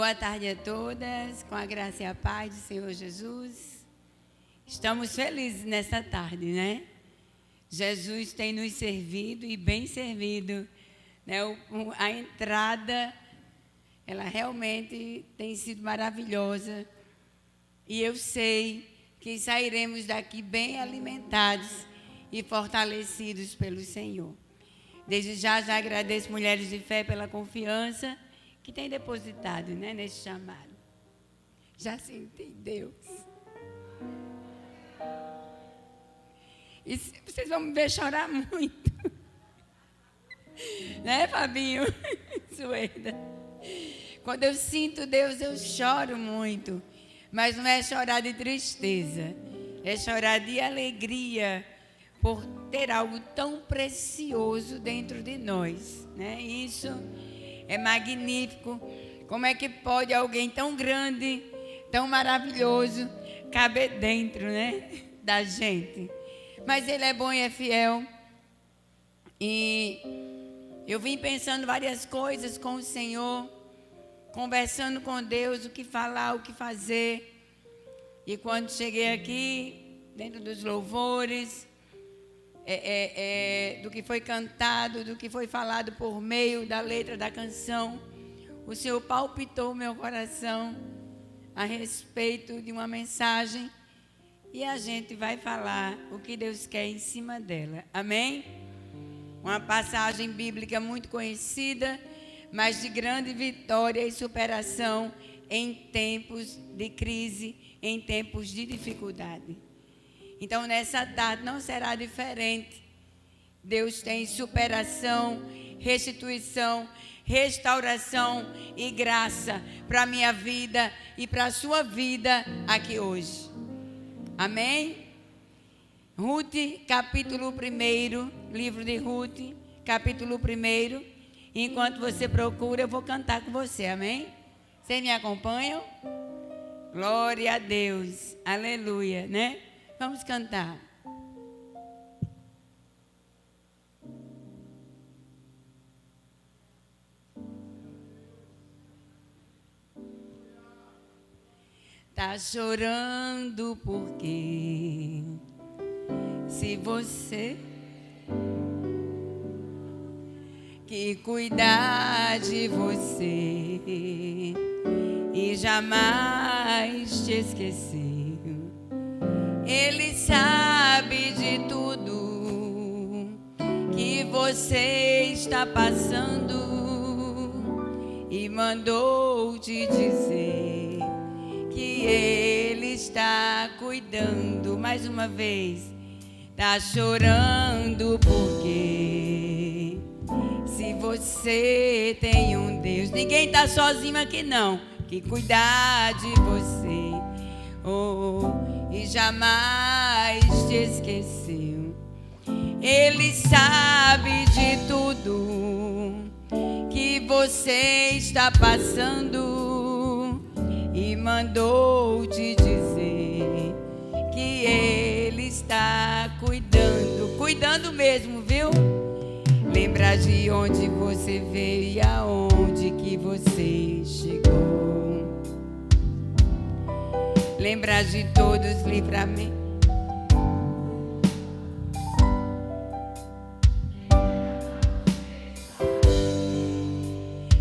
Boa tarde a todas, com a graça e a paz do Senhor Jesus. Estamos felizes nessa tarde, né? Jesus tem nos servido e bem servido, né? A entrada, ela realmente tem sido maravilhosa. E eu sei que sairemos daqui bem alimentados e fortalecidos pelo Senhor. Desde já agradeço Mulheres de Fé pela confiança que tem depositado, né, nesse chamado. Já senti Deus. E vocês vão me ver chorar muito. Né, Fabinho? Sueda. Quando eu sinto Deus, eu choro muito. Mas não é chorar de tristeza. É chorar de alegria por ter algo tão precioso dentro de nós, né? Isso é magnífico. Como é que pode alguém tão grande, tão maravilhoso, caber dentro, né, da gente? Mas Ele é bom e é fiel. E eu vim pensando várias coisas com o Senhor, conversando com Deus, o que falar, o que fazer. E quando cheguei aqui, dentro dos louvores, do que foi cantado, do que foi falado por meio da letra da canção, o Senhor palpitou meu coração a respeito de uma mensagem e a gente vai falar o que Deus quer em cima dela. Amém? Uma passagem bíblica muito conhecida, mas de grande vitória e superação em tempos de crise, em tempos de dificuldade. Então, nessa tarde não será diferente. Deus tem superação, restituição, restauração e graça para a minha vida e para a sua vida aqui hoje. Amém? Ruth, capítulo 1, livro de Ruth, capítulo 1. Enquanto você procura, eu vou cantar com você, amém? Vocês me acompanham? Glória a Deus, aleluia, né? Vamos cantar. Tá chorando porque se você que cuidar de você e jamais te esqueceu. Ele sabe de tudo que você está passando e mandou te dizer que Ele está cuidando. Mais uma vez, tá chorando porque se você tem um Deus, ninguém tá sozinho aqui não, que cuidar de você, e jamais te esqueceu. Ele sabe de tudo que você está passando e mandou te dizer que Ele está cuidando mesmo, viu? Lembra de onde você veio e aonde que você chegou. Lembra de todos os livramentos.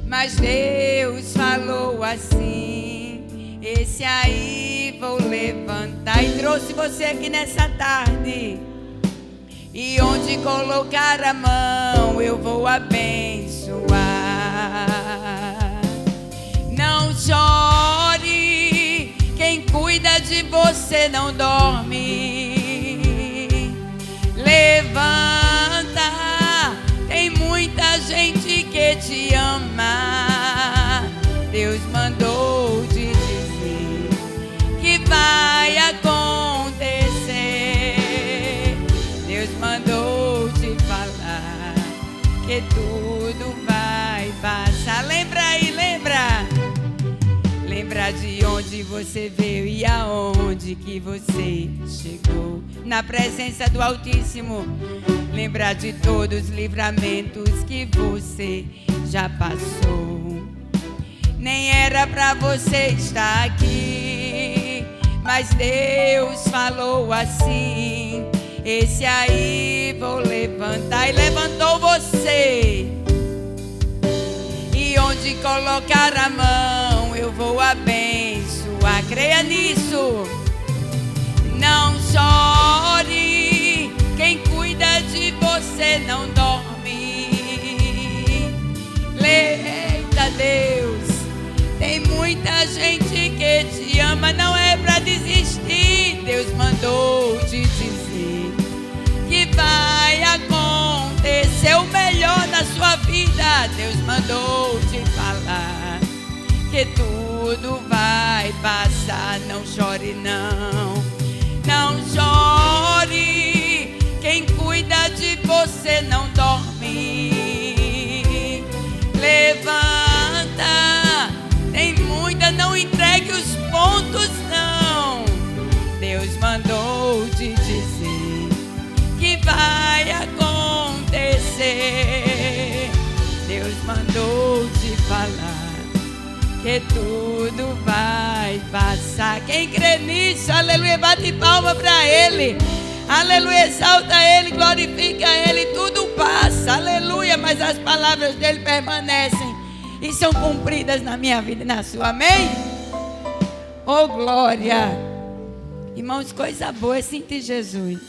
Mas Deus falou assim: esse aí vou levantar. E trouxe você aqui nessa tarde. E onde colocar a mão eu vou abençoar. Não chore, quem cuida de você não dorme. Levanta, tem muita gente que te ama. Deus mandou te dizer que vai acontecer. Deus mandou te falar que tudo vai passar. Lembra aí, lembra? Lembra de onde você veio e aonde que você chegou. Na presença do Altíssimo. Lembra de todos os livramentos que você já passou. nem era pra você estar aqui, mas Deus falou assim: esse aí vou levantar. E levantou você. E onde colocar a mão eu vou abençoar. Creia nisso. Não chore, quem cuida de você não dorme. Eita Deus, tem muita gente que te ama, não é pra desistir. Deus mandou te dizer que vai acontecer o melhor na sua vida. Deus mandou te falar que tudo vai passar. Não chore não, não chore, quem cuida de você não dorme. Levanta, tem muita, não entregue os pontos não. Deus mandou te dizer que vai acontecer. Deus mandou te falar que tudo vai passar. Quem crê nisso, aleluia, bate palma para Ele. Aleluia, exalta Ele, glorifica Ele. Tudo passa, aleluia, mas as palavras dEle permanecem e são cumpridas na minha vida e na sua, amém? Oh glória. Irmãos, coisa boa é sentir Jesus.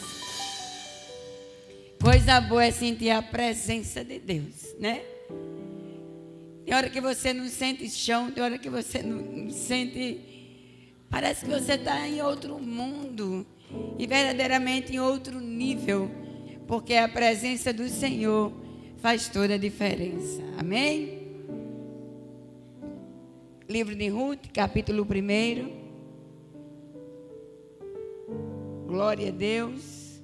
Coisa boa é sentir a presença de Deus, né? Tem hora que você não sente chão, tem hora que você não sente... Parece que você está em outro mundo e verdadeiramente em outro nível, porque a presença do Senhor faz toda a diferença. Amém? Livro de Ruth, capítulo 1. Glória a Deus.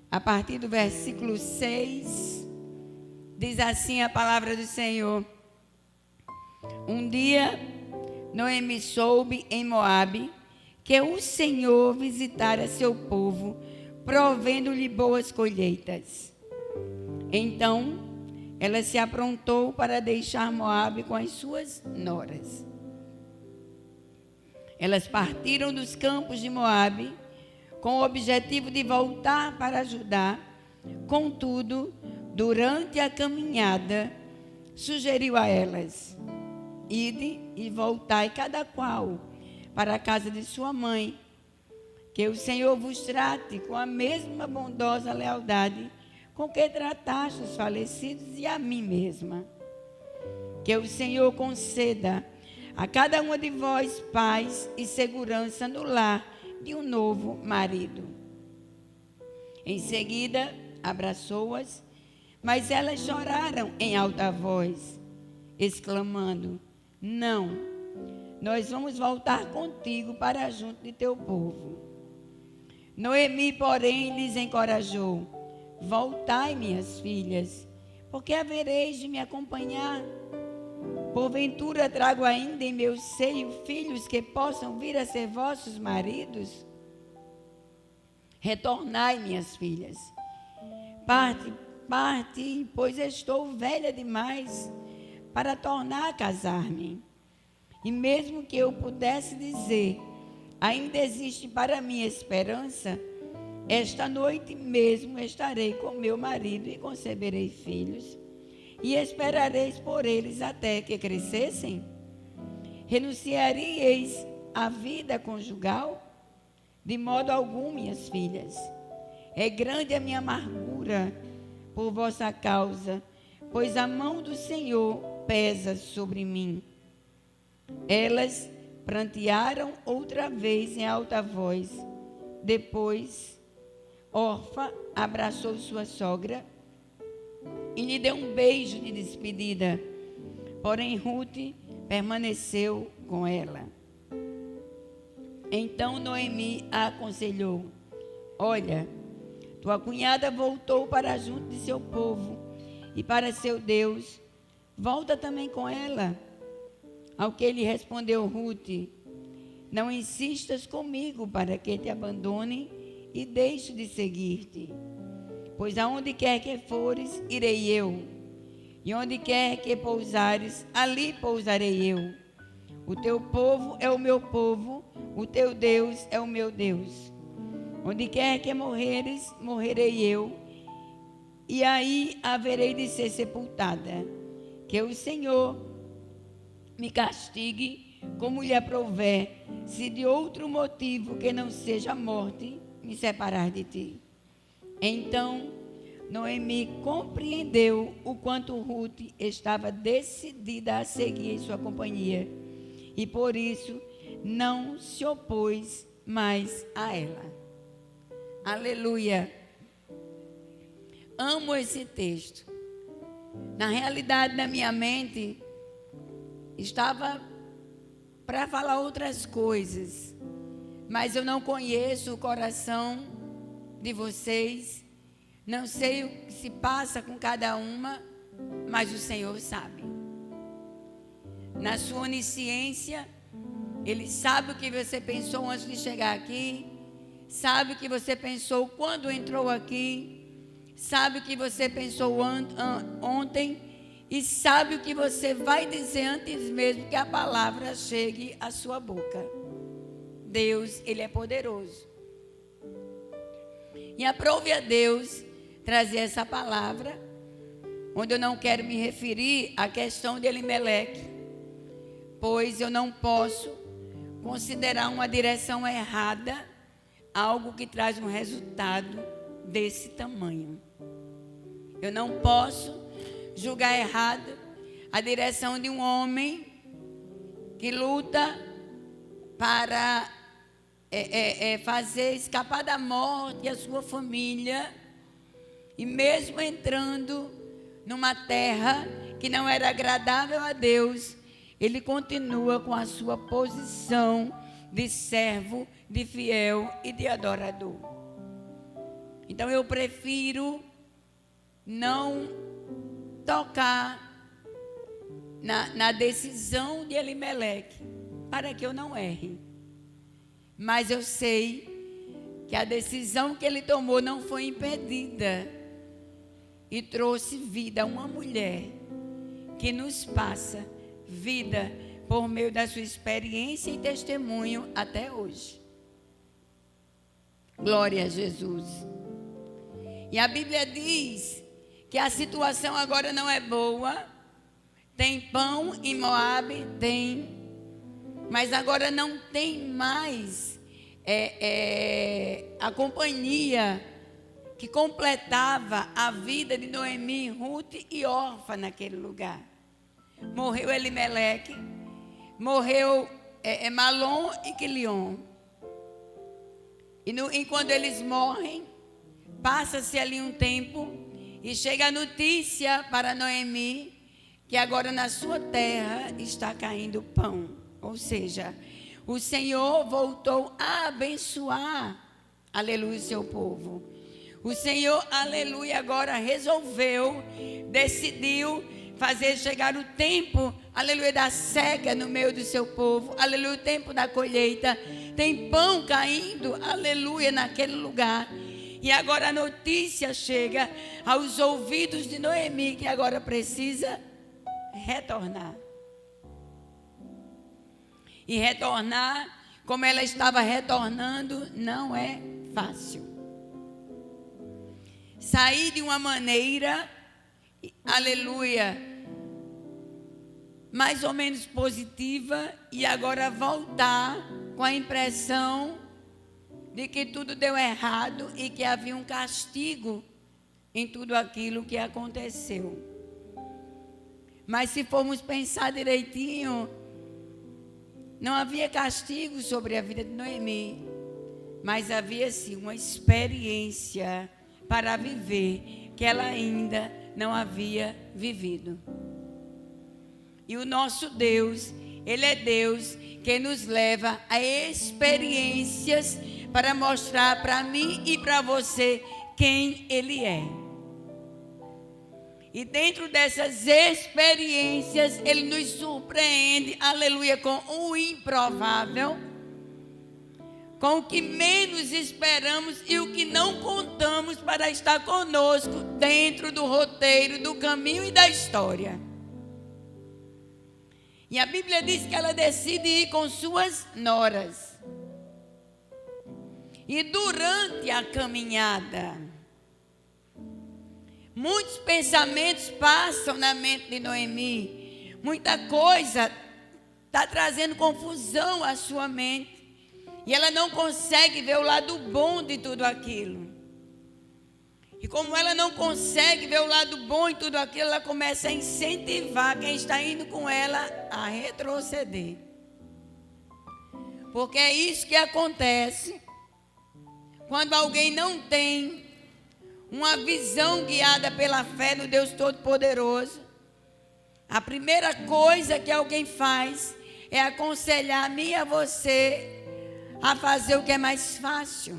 A partir do versículo 6, diz assim a palavra do Senhor. Um dia, Noemi soube em Moabe que o Senhor visitara seu povo, provendo-lhe boas colheitas. Então, ela se aprontou para deixar Moabe com as suas noras. Elas partiram dos campos de Moabe com o objetivo de voltar para Judá. Contudo, durante a caminhada, sugeriu a elas: ide e voltai cada qual para a casa de sua mãe, que o Senhor vos trate com a mesma bondosa lealdade com que trataste os falecidos e a mim mesma. Que o Senhor conceda a cada uma de vós paz e segurança no lar de um novo marido. Em seguida, abraçou-as, mas elas choraram em alta voz, exclamando: não, nós vamos voltar contigo para junto de teu povo. Noemi, porém, lhes encorajou: voltai, minhas filhas, porque havereis de me acompanhar. Porventura trago ainda em meu seio filhos que possam vir a ser vossos maridos? Retornai, minhas filhas. Parte, pois estou velha demais para tornar a casar-me. E mesmo que eu pudesse dizer: ainda existe para mim esperança, esta noite mesmo estarei com meu marido e conceberei filhos, e esperareis por eles até que crescessem? Renunciaríeis à vida conjugal? De modo algum, minhas filhas. É grande a minha amargura por vossa causa, pois a mão do Senhor pesa sobre mim. Elas prantearam outra vez em alta voz. Depois, Orfa abraçou sua sogra e lhe deu um beijo de despedida. Porém, Ruth permaneceu com ela. Então Noemi a aconselhou: olha, tua cunhada voltou para junto de seu povo e para seu Deus. Volta também com ela. Ao que lhe respondeu Ruth: não insistas comigo para que te abandone e deixe de seguir-te. Pois aonde quer que fores, irei eu. E onde quer que pousares, ali pousarei eu. O teu povo é o meu povo, o teu Deus é o meu Deus. Onde quer que morreres, morrerei eu, e aí haverei de ser sepultada. Que o Senhor me castigue como lhe aprouver, se de outro motivo que não seja a morte me separar de ti. Então Noemi compreendeu o quanto Ruth estava decidida a seguir em sua companhia, e por isso não se opôs mais a ela. Aleluia! Amo esse texto. Na realidade, na minha mente, estava para falar outras coisas, mas eu não conheço o coração de vocês, não sei o que se passa com cada uma, mas o Senhor sabe. Na sua onisciência, Ele sabe o que você pensou antes de chegar aqui, sabe o que você pensou quando entrou aqui, sabe o que você pensou ontem e sabe o que você vai dizer antes mesmo que a palavra chegue à sua boca. Deus, Ele é poderoso. E aprove a Deus trazer essa palavra, onde eu não quero me referir à questão de Elimeleque, pois eu não posso considerar uma direção errada algo que traz um resultado desse tamanho. Eu não posso julgar errado a direção de um homem que luta para fazer escapar da morte a sua família, e mesmo entrando numa terra que não era agradável a Deus, ele continua com a sua posição de servo, de fiel e de adorador. Então eu prefiro não tocar na decisão de Elimeleque, para que eu não erre. Mas eu sei que a decisão que ele tomou não foi impedida e trouxe vida a uma mulher que nos passa vida por meio da sua experiência e testemunho até hoje. Glória a Jesus. E a Bíblia diz que a situação agora não é boa. Tem pão em Moabe? Tem. Mas agora não tem mais a companhia que completava a vida de Noemi, Ruth e Orfa naquele lugar. Morreu Elimeleque, morreu Malom e Quilion. E quando eles morrem, passa-se ali um tempo e chega a notícia para Noemi que agora na sua terra está caindo pão. Ou seja, o Senhor voltou a abençoar, aleluia, o seu povo. O Senhor, aleluia, agora resolveu, decidiu fazer chegar o tempo, aleluia, da cega no meio do seu povo, aleluia, o tempo da colheita. Tem pão caindo, aleluia, naquele lugar. E agora a notícia chega aos ouvidos de Noemi, que agora precisa retornar. E retornar, como ela estava retornando, não é fácil. Sair de uma maneira, aleluia, mais ou menos positiva, e agora voltar com a impressão de que tudo deu errado e que havia um castigo em tudo aquilo que aconteceu. Mas se formos pensar direitinho, não havia castigo sobre a vida de Noemi, mas havia sim uma experiência para viver que ela ainda não havia vivido. E o nosso Deus, Ele é Deus que nos leva a experiências para mostrar para mim e para você quem Ele é. E dentro dessas experiências, Ele nos surpreende, aleluia, com o improvável, com o que menos esperamos e o que não contamos para estar conosco dentro do roteiro, do caminho e da história. E a Bíblia diz que ela decide ir com suas noras. E durante a caminhada, muitos pensamentos passam na mente de Noemi. Muita coisa está trazendo confusão à sua mente. E ela não consegue ver o lado bom de tudo aquilo. E como ela não consegue ver o lado bom em tudo aquilo, ela começa a incentivar quem está indo com ela a retroceder. Porque é isso que acontece quando alguém não tem uma visão guiada pela fé no Deus Todo-Poderoso. A primeira coisa que alguém faz é aconselhar a mim e a você a fazer o que é mais fácil.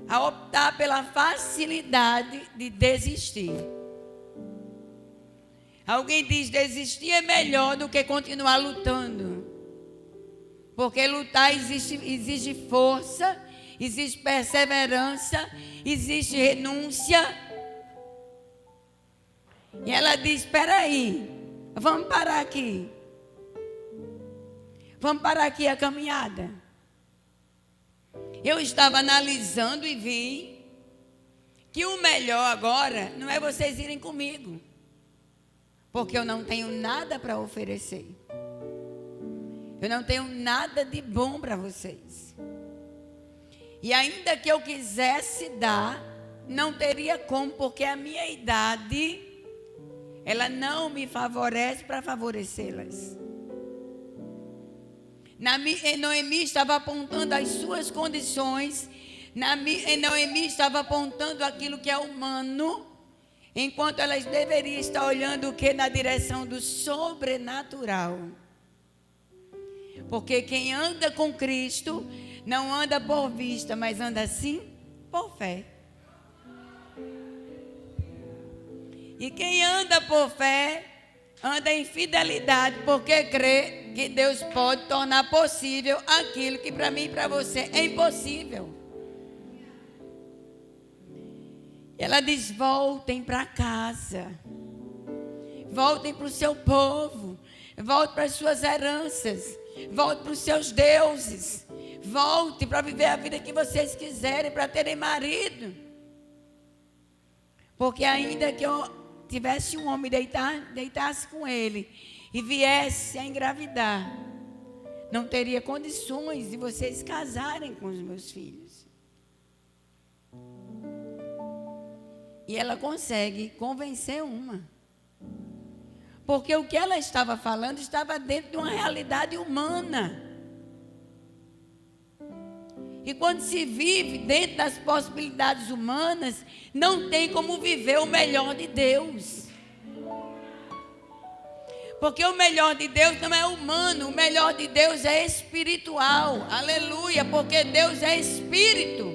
A optar pela facilidade de desistir. Alguém diz: desistir é melhor do que continuar lutando. Porque lutar exige força, existe perseverança, existe renúncia. E ela diz: espera aí, vamos parar aqui. Vamos parar aqui a caminhada. Eu estava analisando e vi que o melhor agora não é vocês irem comigo, porque eu não tenho nada para oferecer. Eu não tenho nada de bom para vocês. E ainda que eu quisesse dar, não teria como, porque a minha idade, ela não me favorece para favorecê-las. Noemi estava apontando as suas condições. Noemi estava apontando aquilo que é humano, enquanto elas deveriam estar olhando o que? Na direção do sobrenatural. Porque quem anda com Cristo não anda por vista, mas anda assim por fé. E quem anda por fé anda em fidelidade, porque crê que Deus pode tornar possível aquilo que para mim e para você é impossível. Ela diz: voltem para casa, voltem para o seu povo, voltem para as suas heranças, voltem para os seus deuses, voltem para viver a vida que vocês quiserem, para terem marido. Porque ainda que eu tivesse um homem, deitasse com ele e viesse a engravidar, não teria condições de vocês casarem com os meus filhos. E ela consegue convencer uma. Porque o que ela estava falando estava dentro de uma realidade humana. E quando se vive dentro das possibilidades humanas, não tem como viver o melhor de Deus. Porque o melhor de Deus não é humano, o melhor de Deus é espiritual. Aleluia, porque Deus é espírito.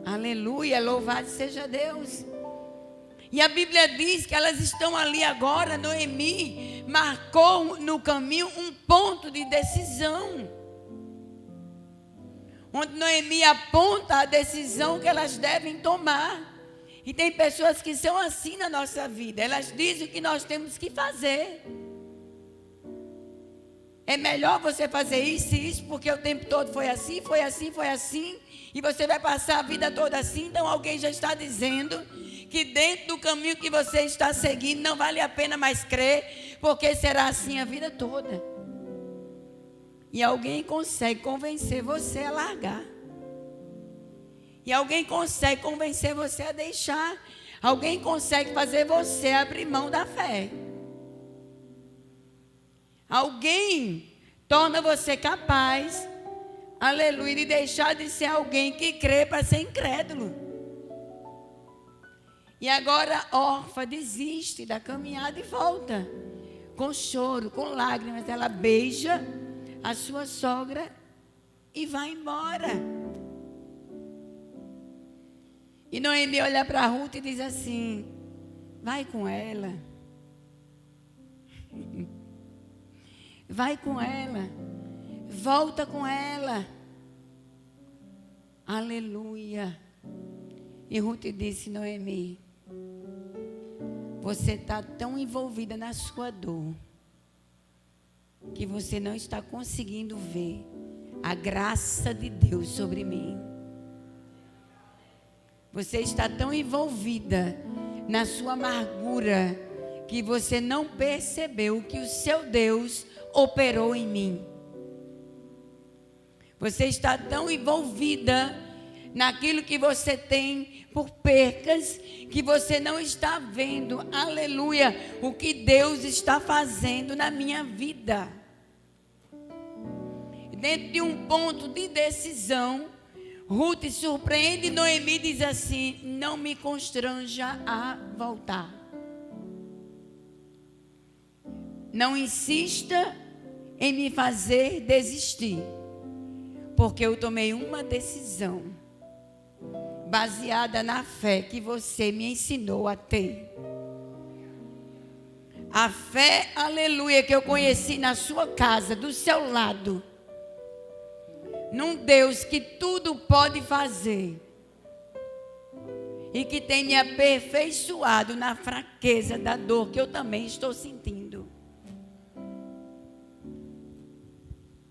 Aleluia, louvado seja Deus. E a Bíblia diz que elas estão ali agora. Noemi marcou no caminho um ponto de decisão, onde Noemi aponta a decisão que elas devem tomar. E tem pessoas que são assim na nossa vida. Elas dizem o que nós temos que fazer. É melhor você fazer isso e isso, porque o tempo todo foi assim, foi assim, foi assim. E você vai passar a vida toda assim. Então alguém já está dizendo que dentro do caminho que você está seguindo não vale a pena mais crer, porque será assim a vida toda. E alguém consegue convencer você a largar. E alguém consegue convencer você a deixar. Alguém consegue fazer você abrir mão da fé. Alguém torna você capaz, aleluia, de deixar de ser alguém que crê para ser incrédulo. E agora órfã desiste da caminhada e volta. Com choro, com lágrimas, ela beija a sua sogra e vai embora. E Noemi olha para Ruth e diz assim: vai com ela. Vai com ela. Volta com ela. Aleluia. E Ruth disse: Noemi, Você está tão envolvida na sua dor que você não está conseguindo ver a graça de Deus sobre mim. Você está tão envolvida na sua amargura que você não percebeu que o seu Deus operou em mim. Você está tão envolvida naquilo que você tem por percas, que você não está vendo, aleluia, o que Deus está fazendo na minha vida. Dentro de um ponto de decisão, Ruth surpreende Noemi e diz assim: não me constranja a voltar. Não insista em me fazer desistir, porque eu tomei uma decisão baseada na fé que você me ensinou a ter. A fé, aleluia, que eu conheci na sua casa, do seu lado. Num Deus que tudo pode fazer. E que tem me aperfeiçoado na fraqueza da dor que eu também estou sentindo.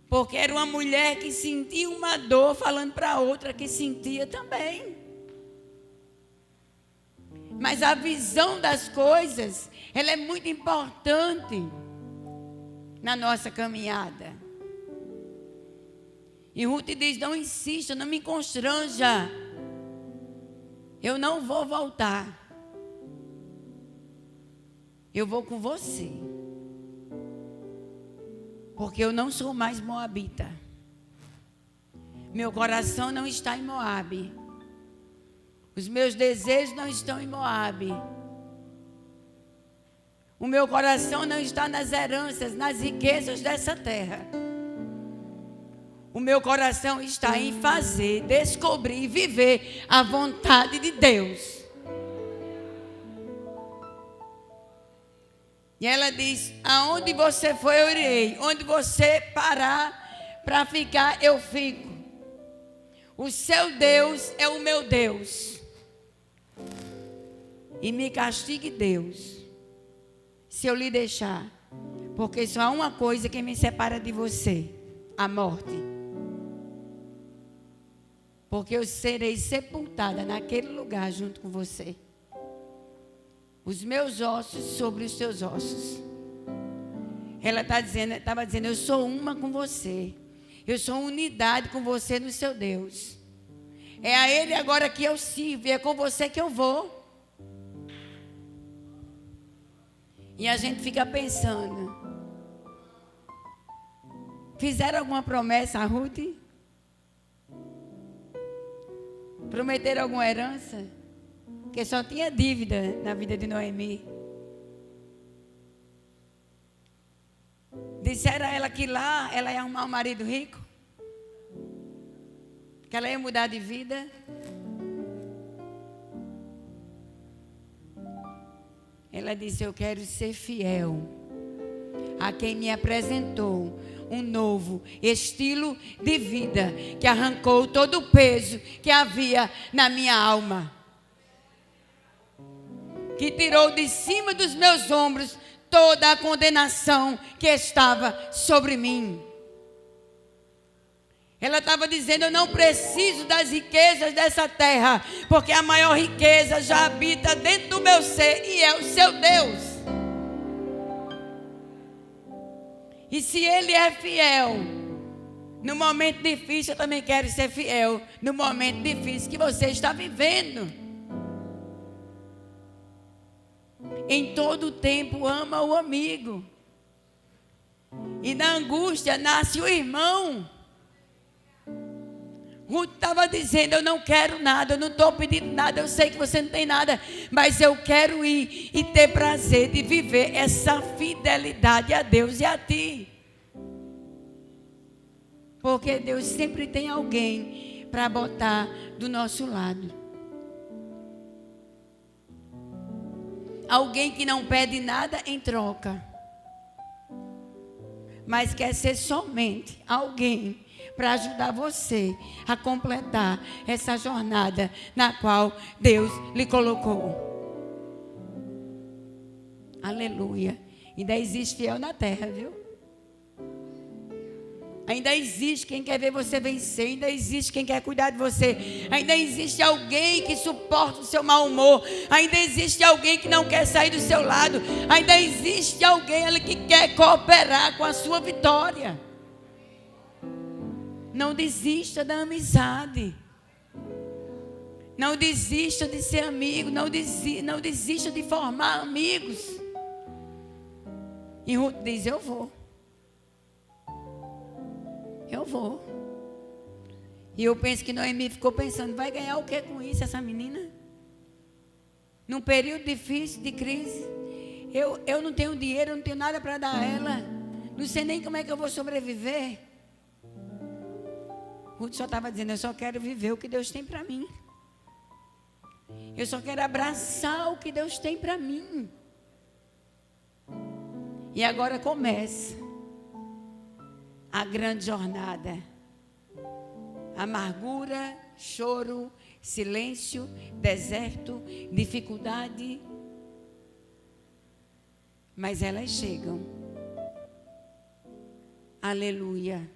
Porque era uma mulher que sentia uma dor falando para outra que sentia também. Mas a visão das coisas, ela é muito importante na nossa caminhada. E Ruth diz: não insista, não me constranja. Eu não vou voltar. Eu vou com você. Porque eu não sou mais moabita. Meu coração não está em Moabe. Os meus desejos não estão em Moabe. O meu coração não está nas heranças, nas riquezas dessa terra. O meu coração está em fazer, descobrir e viver a vontade de Deus. E ela diz: aonde você for, eu irei. Onde você parar para ficar, eu fico. O seu Deus é o meu Deus. E me castigue, Deus, se eu lhe deixar. Porque só há uma coisa que me separa de você: a morte. Porque eu serei sepultada naquele lugar junto com você. Os meus ossos sobre os seus ossos. Ela estava dizendo: eu sou uma com você. Eu sou unidade com você no seu Deus. É a Ele agora que eu sirvo. E é com você que eu vou. E a gente fica pensando: fizeram alguma promessa a Ruth? Prometeram alguma herança? Porque só tinha dívida na vida de Noemi. Disseram a ela que lá ela ia arrumar um marido rico, que ela ia mudar de vida. Ela disse: eu quero ser fiel a quem me apresentou um novo estilo de vida, que arrancou todo o peso que havia na minha alma, que tirou de cima dos meus ombros toda a condenação que estava sobre mim. Ela estava dizendo: eu não preciso das riquezas dessa terra, porque a maior riqueza já habita dentro do meu ser, e é o seu Deus. E se Ele é fiel no momento difícil, eu também quero ser fiel no momento difícil que você está vivendo. Em todo tempo ama o amigo, e na angústia nasce o irmão. Ruth estava dizendo: eu não quero nada, eu não estou pedindo nada, eu sei que você não tem nada, mas eu quero ir e ter prazer de viver essa fidelidade a Deus e a ti. Porque Deus sempre tem alguém para botar do nosso lado. Alguém que não pede nada em troca, mas quer ser somente alguém para ajudar você a completar essa jornada na qual Deus lhe colocou. Aleluia. Ainda existe fiel na terra, viu? Ainda existe quem quer ver você vencer. Ainda existe quem quer cuidar de você. Ainda existe alguém que suporta o seu mau humor. Ainda existe alguém que não quer sair do seu lado. Ainda existe alguém ali que quer cooperar com a sua vitória. Não desista da amizade. Não desista de ser amigo. Não desista de formar amigos. E Ruth diz: eu vou. Eu vou. E eu penso que Noemi ficou pensando: vai ganhar o que com isso essa menina? Num período difícil, de crise. Eu não tenho dinheiro, eu não tenho nada para dar a ela. Não sei nem como é que eu vou sobreviver. Ruth só estava dizendo: eu só quero viver o que Deus tem para mim. Eu só quero abraçar o que Deus tem para mim. E agora começa a grande jornada. Amargura, choro, silêncio, deserto, dificuldade. Mas elas chegam. Aleluia.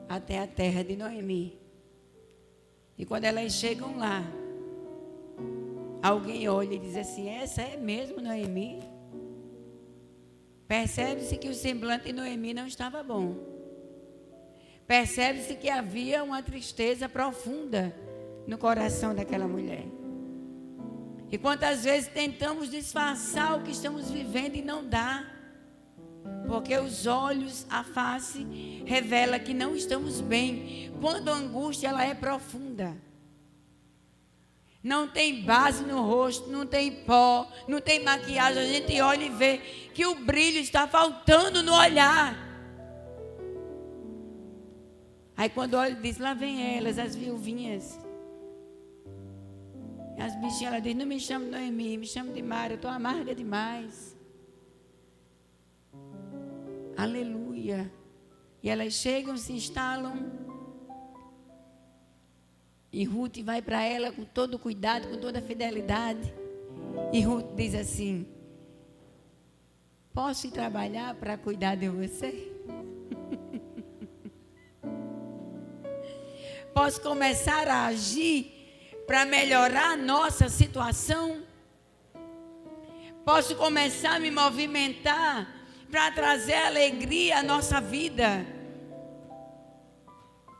Até a terra de Noemi. E quando elas chegam lá, alguém olha e diz assim: essa é mesmo Noemi? Percebe-se que o semblante de Noemi não estava bom. Percebe-se que havia uma tristeza profunda no coração daquela mulher. E quantas vezes tentamos disfarçar o que estamos vivendo e não dá. Porque os olhos, a face, revela que não estamos bem. Quando a angústia ela é profunda. Não tem base no rosto, não tem pó, não tem maquiagem. A gente olha e vê que o brilho está faltando no olhar. Aí quando olha, diz: lá vem elas, as viuvinhas. E as bichinhas, ela diz: não me chame de Noemi, me chame de Mara, eu estou amarga demais. Aleluia. E elas chegam, se instalam. E Ruth vai para ela com todo cuidado, com toda fidelidade. E Ruth diz assim: posso ir trabalhar para cuidar de você? Posso começar a agir para melhorar a nossa situação? Posso começar a me movimentar para trazer alegria à nossa vida?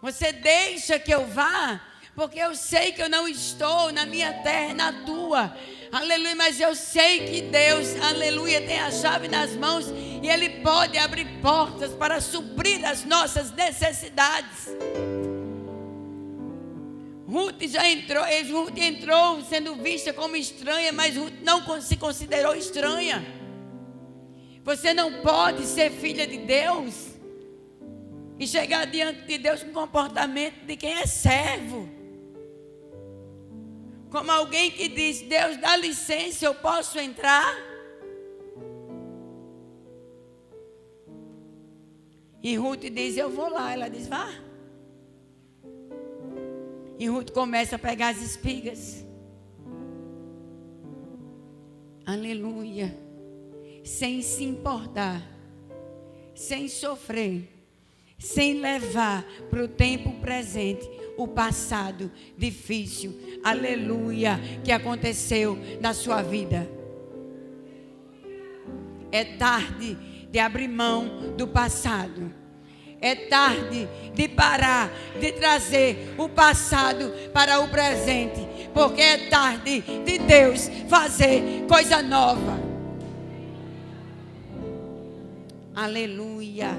Você deixa que eu vá? Porque eu sei que eu não estou na minha terra, na tua. Aleluia, mas eu sei que Deus, aleluia, tem a chave nas mãos. E Ele pode abrir portas para suprir as nossas necessidades. Ruth entrou sendo vista como estranha, mas Ruth não se considerou estranha. Você não pode ser filha de Deus e chegar diante de Deus com comportamento de quem é servo. Como alguém que diz: Deus, dá licença, eu posso entrar? E Ruth diz: eu vou lá. Ela diz: vá. E Ruth começa a pegar as espigas. Aleluia. Sem se importar, sem sofrer, sem levar para o tempo presente o passado difícil, aleluia, que aconteceu na sua vida. É tarde de abrir mão do passado. É tarde de parar de trazer o passado para o presente, porque é tarde de Deus fazer coisa nova. Aleluia.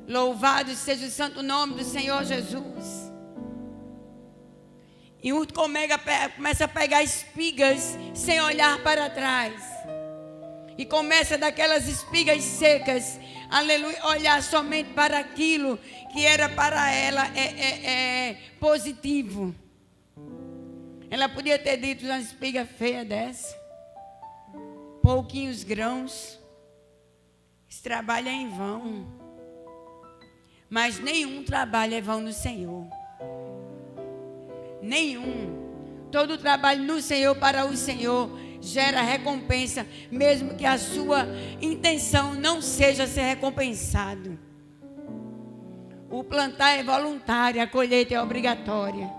Louvado seja o santo nome do Senhor Jesus. E Ruth começa a pegar espigas sem olhar para trás. E começa daquelas espigas secas, aleluia, olhar somente para aquilo que era para ela positivo. Ela podia ter dito: uma espiga feia dessa, pouquinhos grãos, esse trabalho é em vão. Mas nenhum trabalho é vão no Senhor. Nenhum. Todo trabalho no Senhor, para o Senhor, gera recompensa, mesmo que a sua intenção não seja ser recompensado. O plantar é voluntário, a colheita é obrigatória.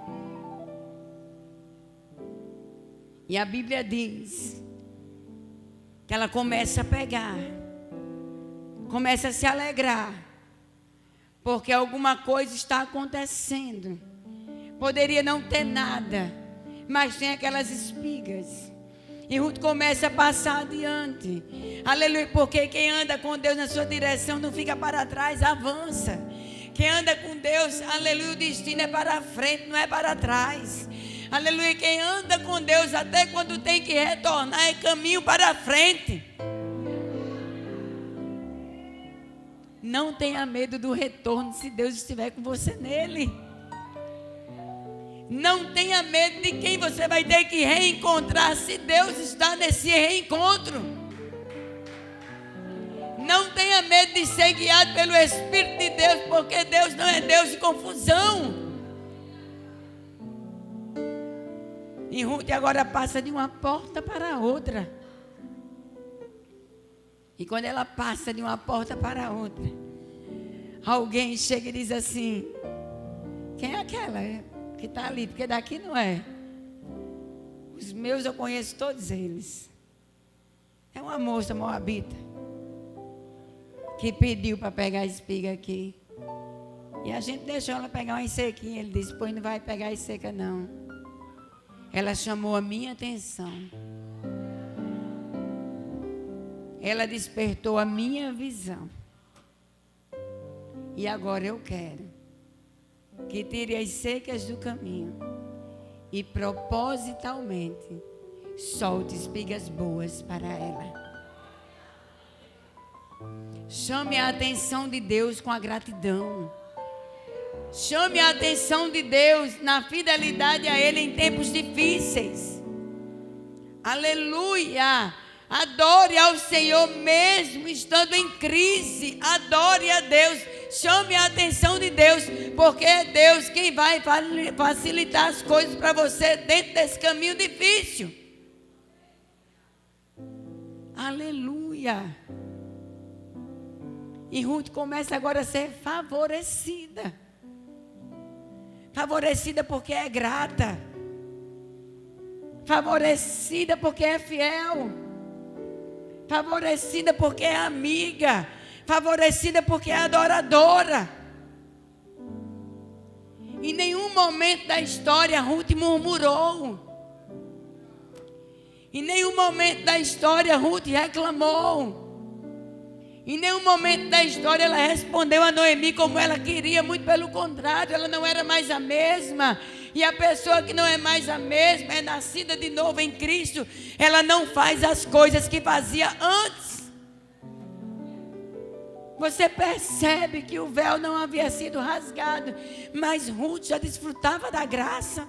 E a Bíblia diz que ela começa a pegar, começa a se alegrar, porque alguma coisa está acontecendo. Poderia não ter nada, mas tem aquelas espigas. E Ruth começa a passar adiante. Aleluia, porque quem anda com Deus na sua direção não fica para trás, avança. Quem anda com Deus, aleluia, o destino é para frente, não é para trás. Aleluia, quem anda com Deus até quando tem que retornar é caminho para frente. Não tenha medo do retorno se Deus estiver com você nele. Não tenha medo de quem você vai ter que reencontrar se Deus está nesse reencontro. Não tenha medo de ser guiado pelo Espírito de Deus, porque Deus não é Deus de confusão. E Ruth agora passa de uma porta para outra. E quando ela passa de uma porta para outra, alguém chega e diz assim: quem é aquela que está ali? Porque daqui não é. Os meus eu conheço todos eles. É uma moça moabita que pediu para pegar a espiga aqui. E a gente deixou ela pegar uma sequinha. Ele disse: pois não vai pegar a seca não. Ela chamou a minha atenção. Ela despertou a minha visão. E agora eu quero que tire as secas do caminho e propositalmente solte espigas boas para ela. Chame a atenção de Deus com a gratidão. Chame a atenção de Deus na fidelidade a Ele em tempos difíceis. Aleluia! Adore ao Senhor mesmo estando em crise. Adore a Deus. Chame a atenção de Deus, porque é Deus quem vai facilitar as coisas para você dentro desse caminho difícil. Aleluia! E Ruth começa agora a ser favorecida. Favorecida porque é grata. Favorecida porque é fiel. Favorecida porque é amiga. Favorecida porque é adoradora. Em nenhum momento da história Ruth murmurou. Em nenhum momento da história Ruth reclamou. Em nenhum momento da história ela respondeu a Noemi como ela queria. Muito pelo contrário, ela não era mais a mesma. E a pessoa que não é mais a mesma, é nascida de novo em Cristo, ela não faz as coisas que fazia antes. Você percebe que o véu não havia sido rasgado, mas Ruth já desfrutava da graça.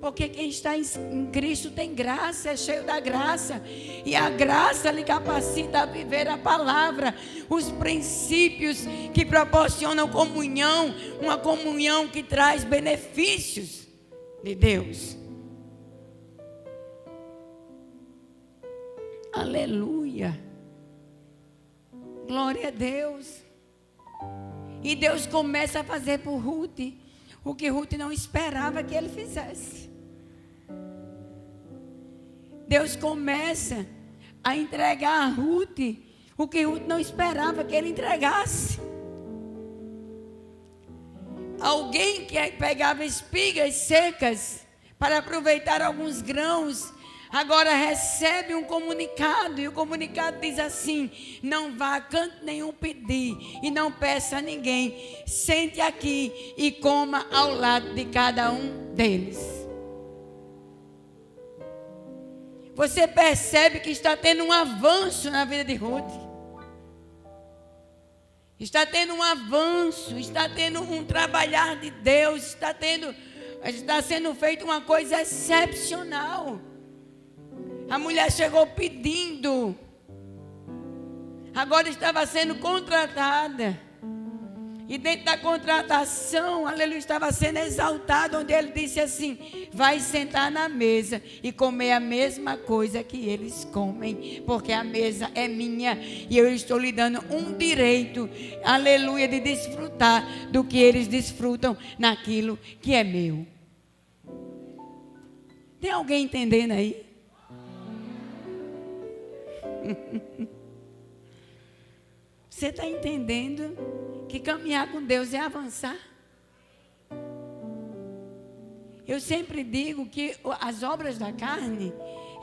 Porque quem está em Cristo tem graça, é cheio da graça. E a graça lhe capacita a viver a palavra, os princípios que proporcionam comunhão, uma comunhão que traz benefícios de Deus. Aleluia. Glória a Deus. E Deus começa a fazer por Ruth o que Ruth não esperava que ele fizesse. Deus começa a entregar a Ruth o que Ruth não esperava que ele entregasse. Alguém que pegava espigas secas para aproveitar alguns grãos, agora recebe um comunicado, e o comunicado diz assim: não vá a canto nenhum pedir, e não peça a ninguém, sente aqui e coma ao lado de cada um deles. Você percebe que está tendo um avanço na vida de Ruth. Está tendo um avanço, está tendo um trabalhar de Deus, está sendo feita uma coisa excepcional. A mulher chegou pedindo, agora estava sendo contratada. E dentro da contratação, aleluia, estava sendo exaltado, onde ele disse assim: vai sentar na mesa e comer a mesma coisa que eles comem, porque a mesa é minha e eu estou lhe dando um direito, aleluia, de desfrutar do que eles desfrutam naquilo que é meu. Tem alguém entendendo aí? Você está entendendo que caminhar com Deus é avançar? Eu sempre digo que as obras da carne,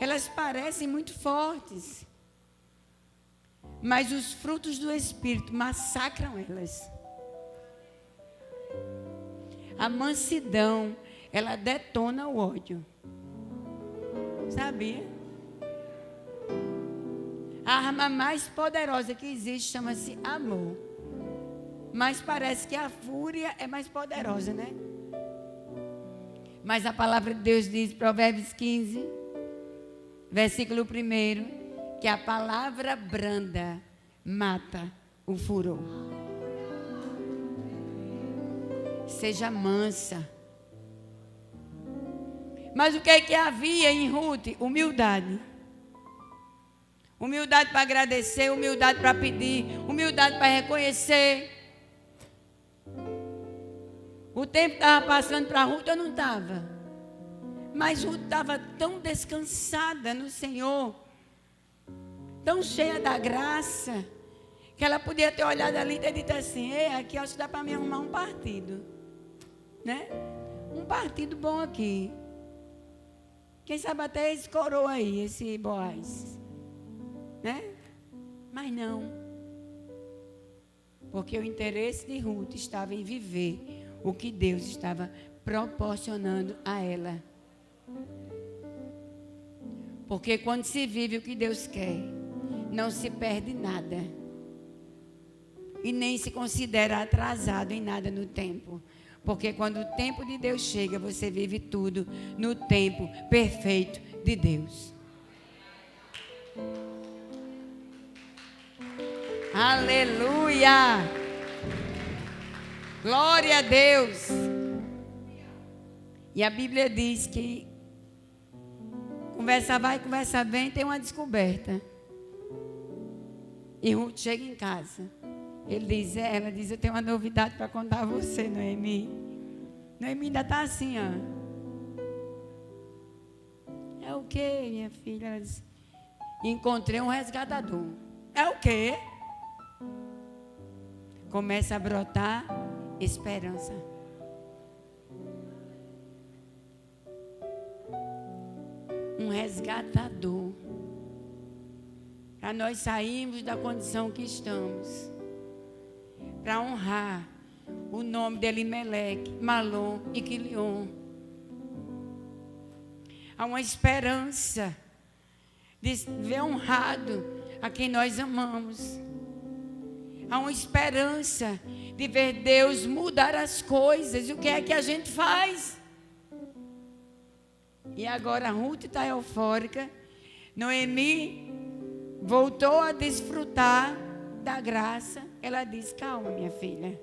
elas parecem muito fortes, mas os frutos do Espírito massacram elas. A mansidão, ela detona o ódio. Sabia? A arma mais poderosa que existe chama-se amor. Mas parece que a fúria é mais poderosa, né? Mas a palavra de Deus diz, Provérbios 15, versículo 1, que a palavra branda mata o furor. Seja mansa. Mas o que é que havia em Ruth? Humildade. Humildade para agradecer, humildade para pedir, humildade para reconhecer. O tempo estava passando para Ruth, eu não estava. Mas Ruth estava tão descansada no Senhor, tão cheia da graça, que ela podia ter olhado ali e ter dito assim: ei, aqui acho que dá para me arrumar um partido. Né? Um partido bom aqui. Quem sabe até esse coroa aí, esse Boaz. Né? Mas não. Porque o interesse de Ruth estava em viver o que Deus estava proporcionando a ela. Porque quando se vive o que Deus quer, não se perde nada. E nem se considera atrasado em nada no tempo. Porque quando o tempo de Deus chega, você vive tudo no tempo perfeito de Deus. Aleluia! Glória a Deus! E a Bíblia diz que conversa vai, conversa vem, tem uma descoberta. E Ruth chega em casa. Ela diz, eu tenho uma novidade para contar a você, Noemi. Noemi ainda está assim, ó. É o quê, minha filha? Ela diz, encontrei um resgatador. É o quê? Começa a brotar esperança. Um resgatador. Para nós sairmos da condição que estamos. Para honrar o nome de Elimeleque, Malom e Quilion. Há uma esperança de ver honrado a quem nós amamos. Há uma esperança de ver Deus mudar as coisas. E o que é que a gente faz? E agora Ruth está eufórica. Noemi voltou a desfrutar da graça. Ela diz, calma, minha filha.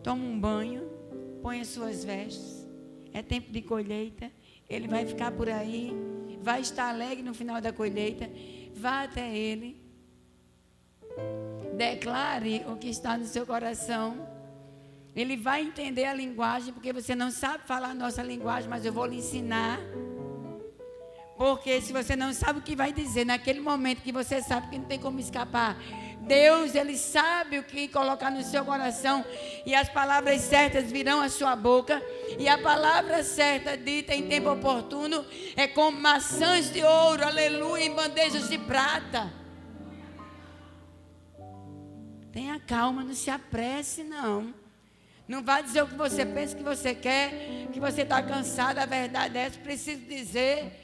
Toma um banho, põe as suas vestes. É tempo de colheita. Ele vai ficar por aí. Vai estar alegre no final da colheita. Vá até ele. Declare o que está no seu coração. Ele vai entender a linguagem, porque você não sabe falar a nossa linguagem, mas eu vou lhe ensinar. Porque se você não sabe o que vai dizer, naquele momento que você sabe que não tem como escapar, Deus, Ele sabe o que colocar no seu coração, e as palavras certas virão à sua boca, e a palavra certa dita em tempo oportuno é como maçãs de ouro, aleluia, em bandejas de prata. Tenha calma, não se apresse, não. Não vá dizer o que você pensa que você quer, que você está cansado, a verdade é essa, preciso dizer.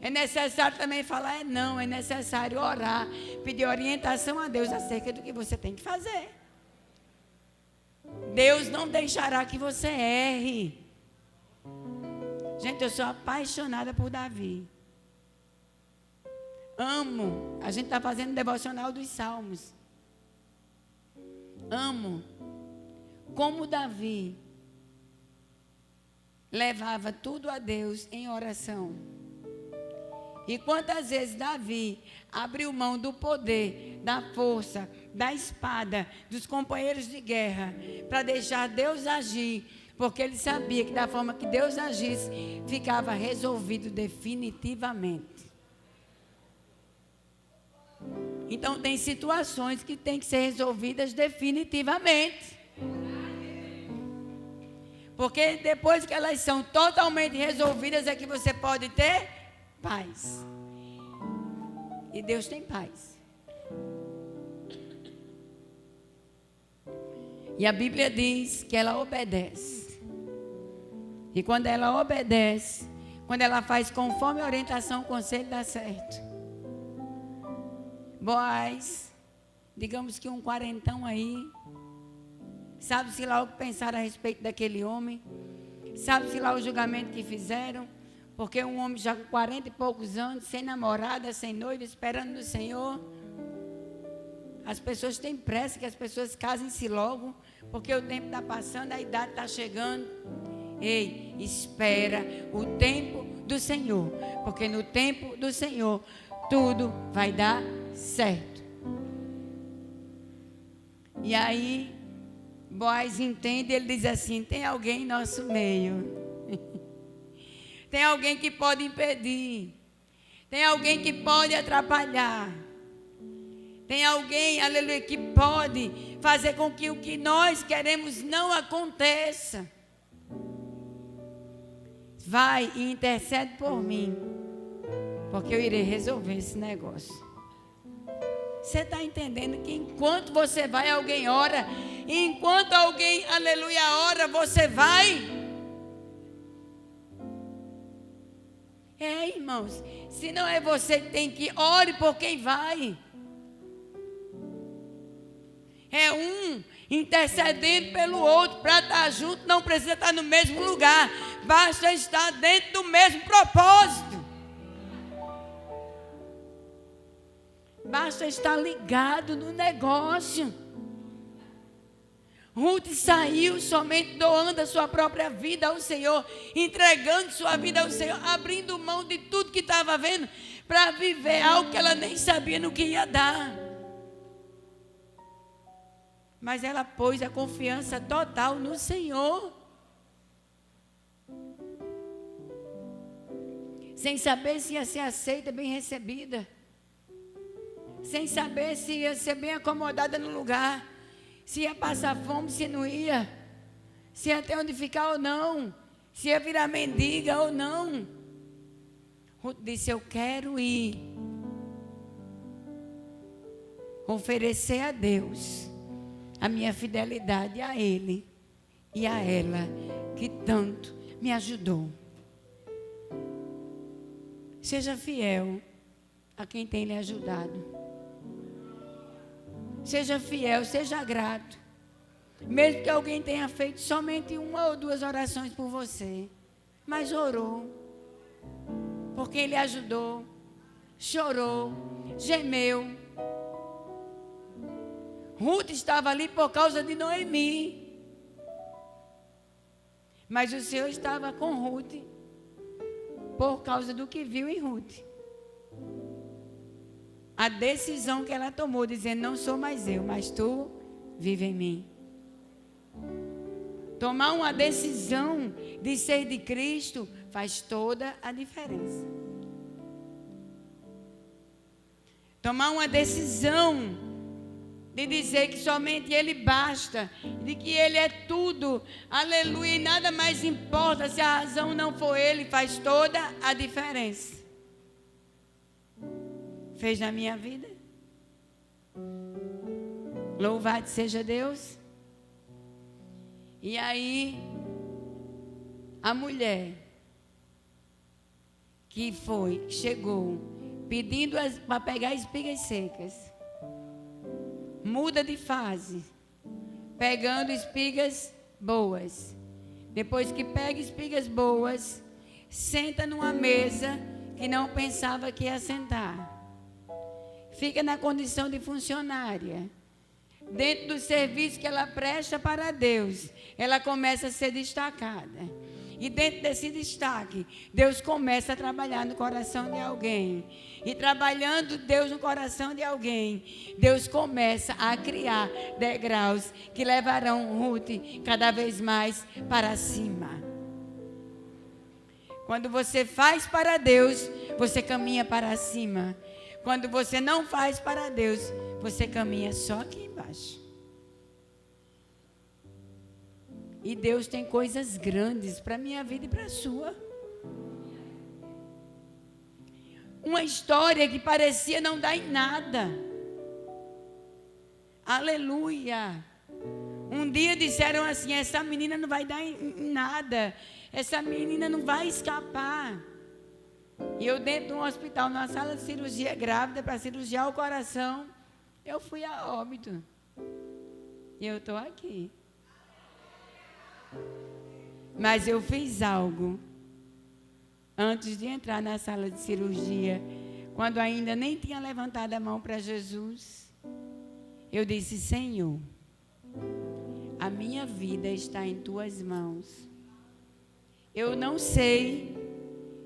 É necessário também falar, não, é necessário orar, pedir orientação a Deus acerca do que você tem que fazer. Deus não deixará que você erre. Gente, eu sou apaixonada por Davi. Amo. A gente está fazendo devocional dos Salmos. amo como Davi levava tudo a Deus em oração. E quantas vezes Davi abriu mão do poder, da força, da espada, dos companheiros de guerra, para deixar Deus agir, porque ele sabia que da forma que Deus agisse, ficava resolvido definitivamente. Então tem situações que têm que ser resolvidas definitivamente. Porque depois que elas são totalmente resolvidas é que você pode ter paz. E Deus tem paz. E a Bíblia diz que ela obedece. E quando ela obedece, quando ela faz conforme a orientação, o conselho dá certo. Boaz, digamos que um quarentão aí, sabe-se lá o que pensaram a respeito daquele homem, sabe-se lá o julgamento que fizeram, porque um homem já com 40 e poucos anos, sem namorada, sem noiva, esperando no Senhor. As pessoas têm pressa que as pessoas casem-se logo, porque o tempo está passando, a idade está chegando. Ei, espera o tempo do Senhor, porque no tempo do Senhor tudo vai dar certo. E aí Boaz entende, ele diz assim: tem alguém em nosso meio. Tem alguém que pode impedir. Tem alguém que pode atrapalhar. Tem alguém, aleluia, que pode fazer com que o que nós queremos não aconteça. Vai e intercede por mim, porque eu irei resolver esse negócio. Você está entendendo que enquanto você vai, alguém ora. E enquanto alguém, aleluia, ora, você vai. Irmãos, se não é você que tem que ir, ore por quem vai. É um intercedendo pelo outro. Para estar junto não precisa estar no mesmo lugar, basta estar dentro do mesmo propósito. Basta estar ligado no negócio. Ruth saiu somente doando a sua própria vida ao Senhor, entregando sua vida ao Senhor, abrindo mão de tudo que estava vendo, para viver algo que ela nem sabia no que ia dar. Mas ela pôs a confiança total no Senhor. Sem saber se ia ser aceita, bem recebida. Sem saber se ia ser bem acomodada no lugar. Se ia passar fome, se não ia. Se ia ter onde ficar ou não. Se ia virar mendiga ou não. Ruth disse: eu quero ir. Oferecer a Deus a minha fidelidade a Ele e a ela, que tanto me ajudou. Seja fiel a quem tem lhe ajudado. Seja fiel, seja grato. Mesmo que alguém tenha feito somente uma ou duas orações por você, mas orou, porque Ele ajudou, chorou, gemeu. Ruth estava ali por causa de Noemi, mas o Senhor estava com Ruth por causa do que viu em Ruth. A decisão que ela tomou, dizendo: não sou mais eu, mas tu vive em mim. Tomar uma decisão de ser de Cristo faz toda a diferença. Tomar uma decisão de dizer que somente Ele basta, de que Ele é tudo, aleluia, e nada mais importa se a razão não for Ele, faz toda a diferença. Fez na minha vida. Louvado seja Deus. E aí, a mulher que chegou pedindo para pegar espigas secas, muda de fase, pegando espigas boas. Depois que pega espigas boas, senta numa mesa que não pensava que ia sentar. Fica na condição de funcionária. dentro do serviço que ela presta para Deus, ela começa a ser destacada. E dentro desse destaque, Deus começa a trabalhar no coração de alguém. E trabalhando Deus no coração de alguém, Deus começa a criar degraus que levarão Ruth cada vez mais para cima. Quando você faz para Deus, você caminha para cima. Quando você não faz para Deus, você caminha só aqui embaixo. E Deus tem coisas grandes para a minha vida e para a sua. Uma história que parecia não dar em nada. Aleluia. Um dia disseram assim: essa menina não vai dar em nada. Essa menina não vai escapar. E eu dentro de um hospital, numa sala de cirurgia grávida, para cirurgiar o coração, eu fui a óbito. E eu estou aqui. Mas eu fiz algo antes de entrar na sala de cirurgia, quando ainda nem tinha levantado a mão para Jesus. Eu disse: Senhor, a minha vida está em tuas mãos. Eu não sei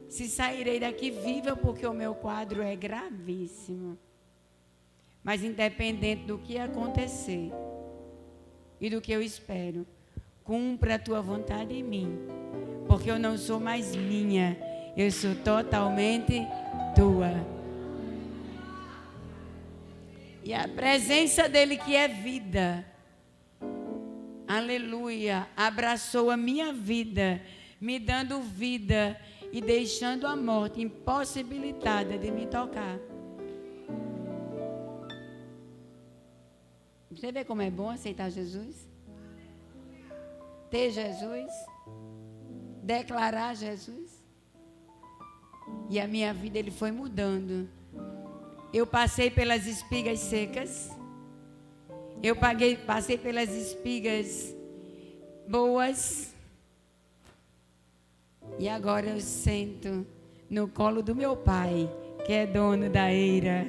se sairei daqui viva, porque o meu quadro é gravíssimo. Mas independente do que acontecer e do que eu espero, cumpra a tua vontade em mim, porque eu não sou mais minha, eu sou totalmente tua. E a presença dele, que é vida, aleluia, abraçou a minha vida, me dando vida e deixando a morte impossibilitada de me tocar. Você vê como é bom aceitar Jesus? Ter Jesus, declarar Jesus. E a minha vida, ele foi mudando. Eu passei pelas espigas secas, eu passei pelas espigas boas, e agora eu sento no colo do meu pai, que é dono da eira.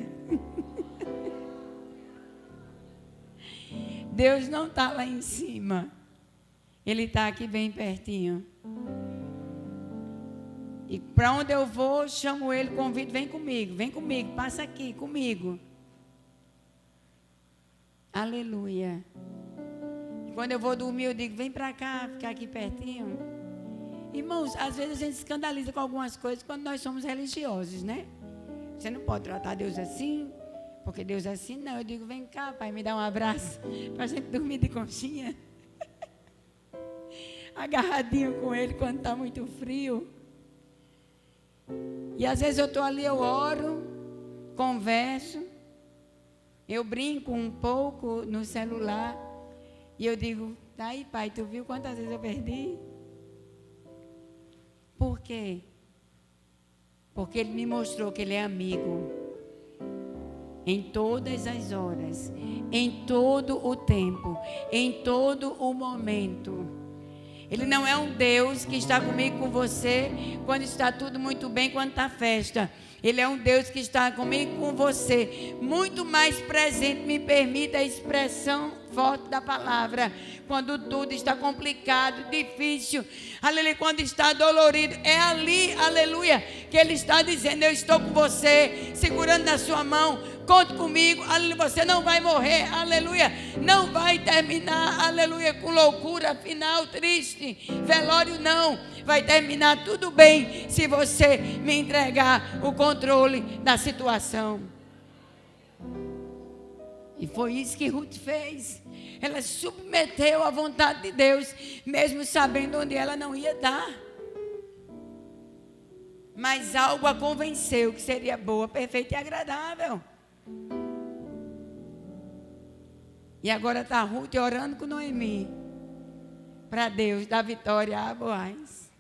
Deus não está lá em cima, ele está aqui bem pertinho. E para onde eu vou, chamo ele, convido: vem comigo, passa aqui comigo. Aleluia. E quando eu vou dormir, eu digo: vem para cá, ficar aqui pertinho. Irmãos, às vezes a gente se escandaliza com algumas coisas quando nós somos religiosos, né? Você não pode tratar Deus assim, porque Deus é assim. Não, eu digo: vem cá, pai, me dá um abraço, para a gente dormir de conchinha. Agarradinho com ele quando está muito frio. E às vezes eu estou ali, eu oro, converso, eu brinco um pouco no celular, e eu digo: tá aí, pai, tu viu quantas vezes eu perdi? Por quê? Porque ele me mostrou que ele é amigo em todas as horas, em todo o tempo, em todo o momento. Ele não é um Deus que está comigo, com você, quando está tudo muito bem, quando está festa. Ele é um Deus que está comigo, com você, muito mais presente, me permita a expressão forte da palavra, quando tudo está complicado, difícil, aleluia, quando está dolorido, é ali, aleluia, que ele está dizendo: eu estou com você, segurando na sua mão, conte comigo, aleluia, você não vai morrer, aleluia, não vai terminar, aleluia, com loucura, final triste, velório não, vai terminar tudo bem, se você me entregar o controle da situação. E foi isso que Ruth fez. Ela submeteu à vontade de Deus, mesmo sabendo onde ela não ia dar. Mas algo a convenceu que seria boa, perfeita e agradável. E agora está Ruth orando com Noemi, para Deus dar vitória a Boaz.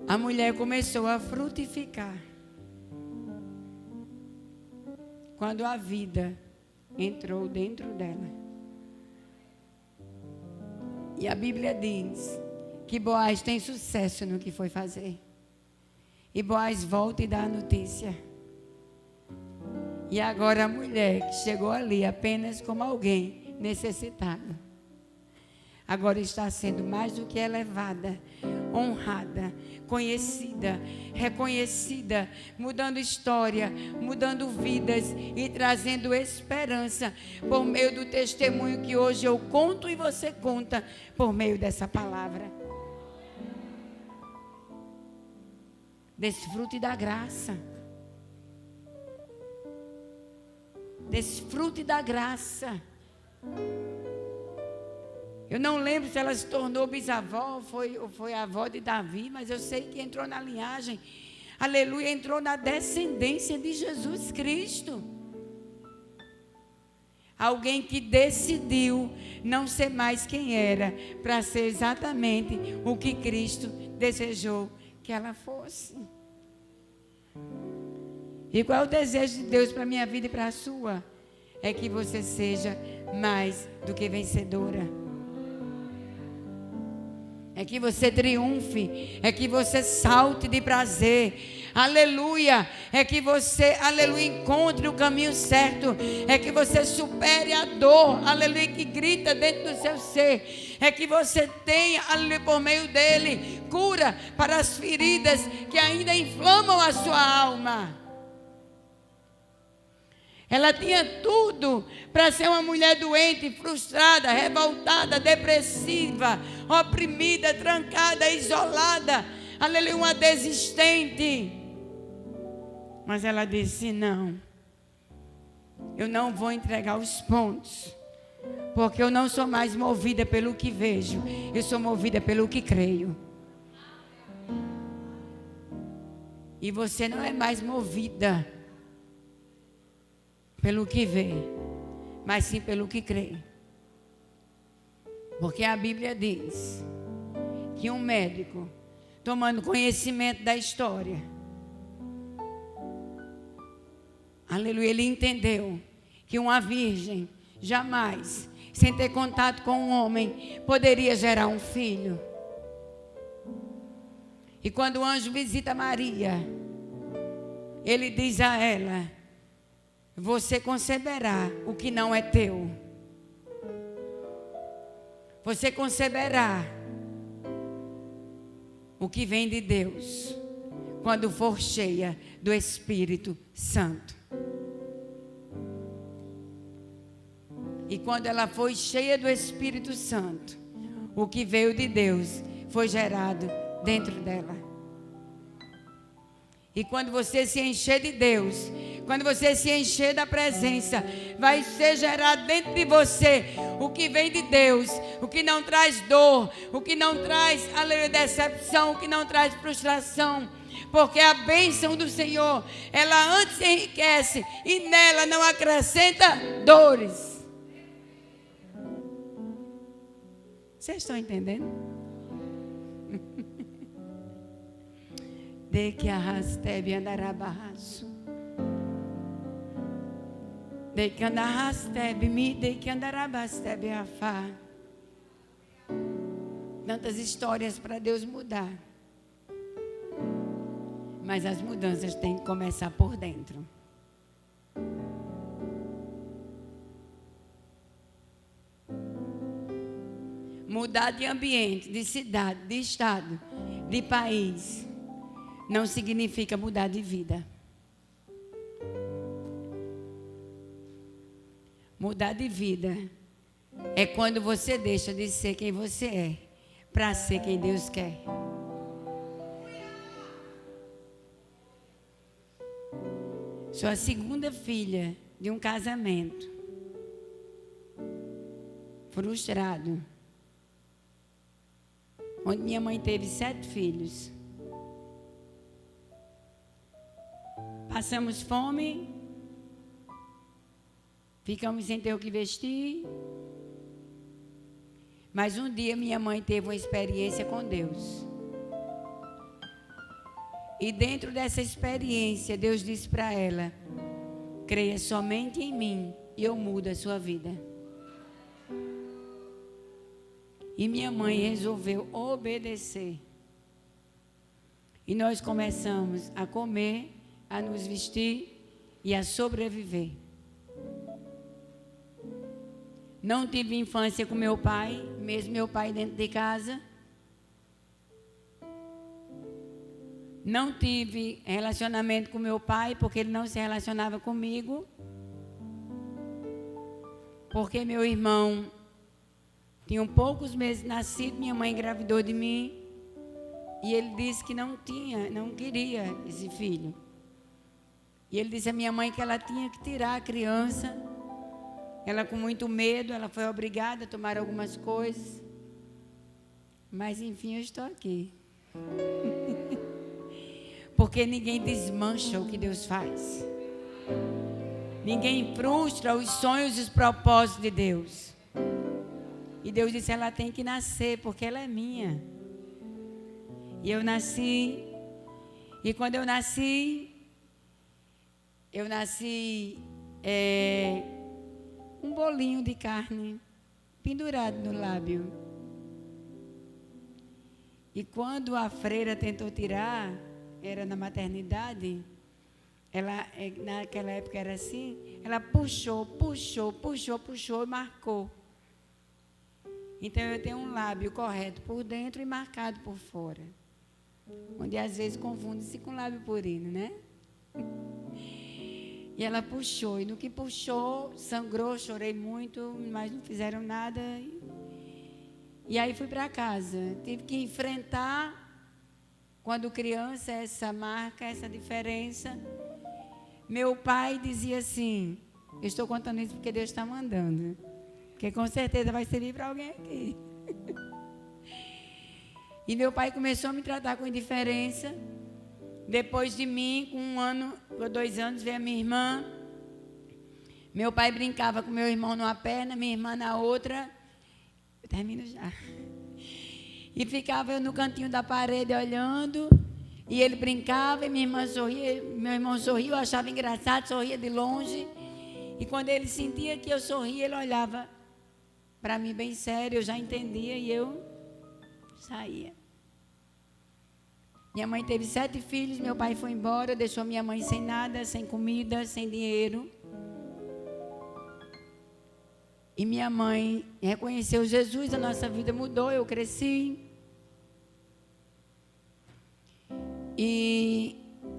A mulher começou a frutificar quando a vida entrou dentro dela. E a Bíblia diz que Boaz tem sucesso no que foi fazer. E Boaz volta e dá a notícia. E agora a mulher que chegou ali apenas como alguém necessitado, agora está sendo mais do que elevada, honrada, conhecida, reconhecida, mudando história, mudando vidas e trazendo esperança por meio do testemunho que hoje eu conto e você conta por meio dessa palavra. Desfrute da graça. Desfrute da graça. Eu não lembro se ela se tornou bisavó ou foi a avó de Davi, mas eu sei que entrou na linhagem, aleluia, entrou na descendência de Jesus Cristo. Alguém que decidiu não ser mais quem era, para ser exatamente o que Cristo desejou que ela fosse. E qual é o desejo de Deus para a minha vida e para a sua? É que você seja mais do que vencedora. É que você triunfe, é que você salte de prazer, aleluia, é que você, aleluia, encontre o caminho certo, é que você supere a dor, aleluia, que grita dentro do seu ser, é que você tenha, aleluia, por meio dele, cura para as feridas que ainda inflamam a sua alma. Ela tinha tudo para ser uma mulher doente, frustrada, revoltada, depressiva, oprimida, trancada, isolada, aleluia, uma desistente. Mas ela disse: não, eu não vou entregar os pontos, porque eu não sou mais movida pelo que vejo, eu sou movida pelo que creio. E você não é mais movida pelo que vê, mas sim pelo que crê. Porque a Bíblia diz que um médico, tomando conhecimento da história, aleluia, ele entendeu que uma virgem jamais, sem ter contato com um homem, poderia gerar um filho. E quando o anjo visita Maria, ele diz a ela: você conceberá o que não é teu. Você conceberá o que vem de Deus, quando for cheia do Espírito Santo. E quando ela foi cheia do Espírito Santo, o que veio de Deus foi gerado dentro dela. E quando você se encher de Deus, quando você se encher da presença, vai ser gerado dentro de você o que vem de Deus, o que não traz dor, o que não traz, aleluia, decepção, o que não traz frustração. Porque a bênção do Senhor, ela antes enriquece e nela não acrescenta dores. Vocês estão entendendo? De que arrastebe andarabarraço. De que andarrastebe mi, de que andarabastebe afá. Tantas histórias para Deus mudar. Mas as mudanças têm que começar por dentro. Mudar de ambiente, de cidade, de estado, de país, não significa mudar de vida. Mudar de vida é quando você deixa de ser quem você é para ser quem Deus quer. Sou a segunda filha de um casamento frustrado, onde minha mãe teve 7 filhos. Passamos fome, ficamos sem ter o que vestir. Mas um dia minha mãe teve uma experiência com Deus. E dentro dessa experiência, Deus disse para ela: creia somente em mim e eu mudo a sua vida. E minha mãe resolveu obedecer. E nós começamos a comer, a nos vestir e a sobreviver. Não tive infância com meu pai, mesmo meu pai dentro de casa. Não tive relacionamento com meu pai, porque ele não se relacionava comigo. Porque meu irmão tinha poucos meses nascido, minha mãe engravidou de mim. E ele disse que não queria esse filho. E ele disse à minha mãe que ela tinha que tirar a criança. Ela, com muito medo, ela foi obrigada a tomar algumas coisas. Mas, enfim, eu estou aqui. Porque ninguém desmancha o que Deus faz. Ninguém frustra os sonhos e os propósitos de Deus. E Deus disse, ela tem que nascer, porque ela é minha. E eu nasci. E quando eu nasci um bolinho de carne pendurado no lábio. E quando a freira tentou tirar, era na maternidade, ela, naquela época era assim, ela puxou e marcou. Então eu tenho um lábio correto por dentro e marcado por fora. Onde às vezes confunde-se com lábio purino, né? E ela puxou, e no que puxou, sangrou, chorei muito, mas não fizeram nada. E aí fui para casa. Tive que enfrentar, quando criança, essa marca, essa diferença. Meu pai dizia assim, eu estou contando isso porque Deus está mandando, porque com certeza vai servir para alguém aqui. E meu pai começou a me tratar com indiferença. Depois de mim, com 1 ano ou 2 anos, veio a minha irmã. Meu pai brincava com meu irmão numa perna, minha irmã na outra. Eu termino já. E ficava eu no cantinho da parede olhando. E ele brincava e minha irmã sorria. Meu irmão sorria, eu achava engraçado, sorria de longe. E quando ele sentia que eu sorria, ele olhava para mim bem sério. Eu já entendia e eu saía. Minha mãe teve 7 filhos, meu pai foi embora, deixou minha mãe sem nada, sem comida, sem dinheiro. E minha mãe reconheceu Jesus, a nossa vida mudou, eu cresci. E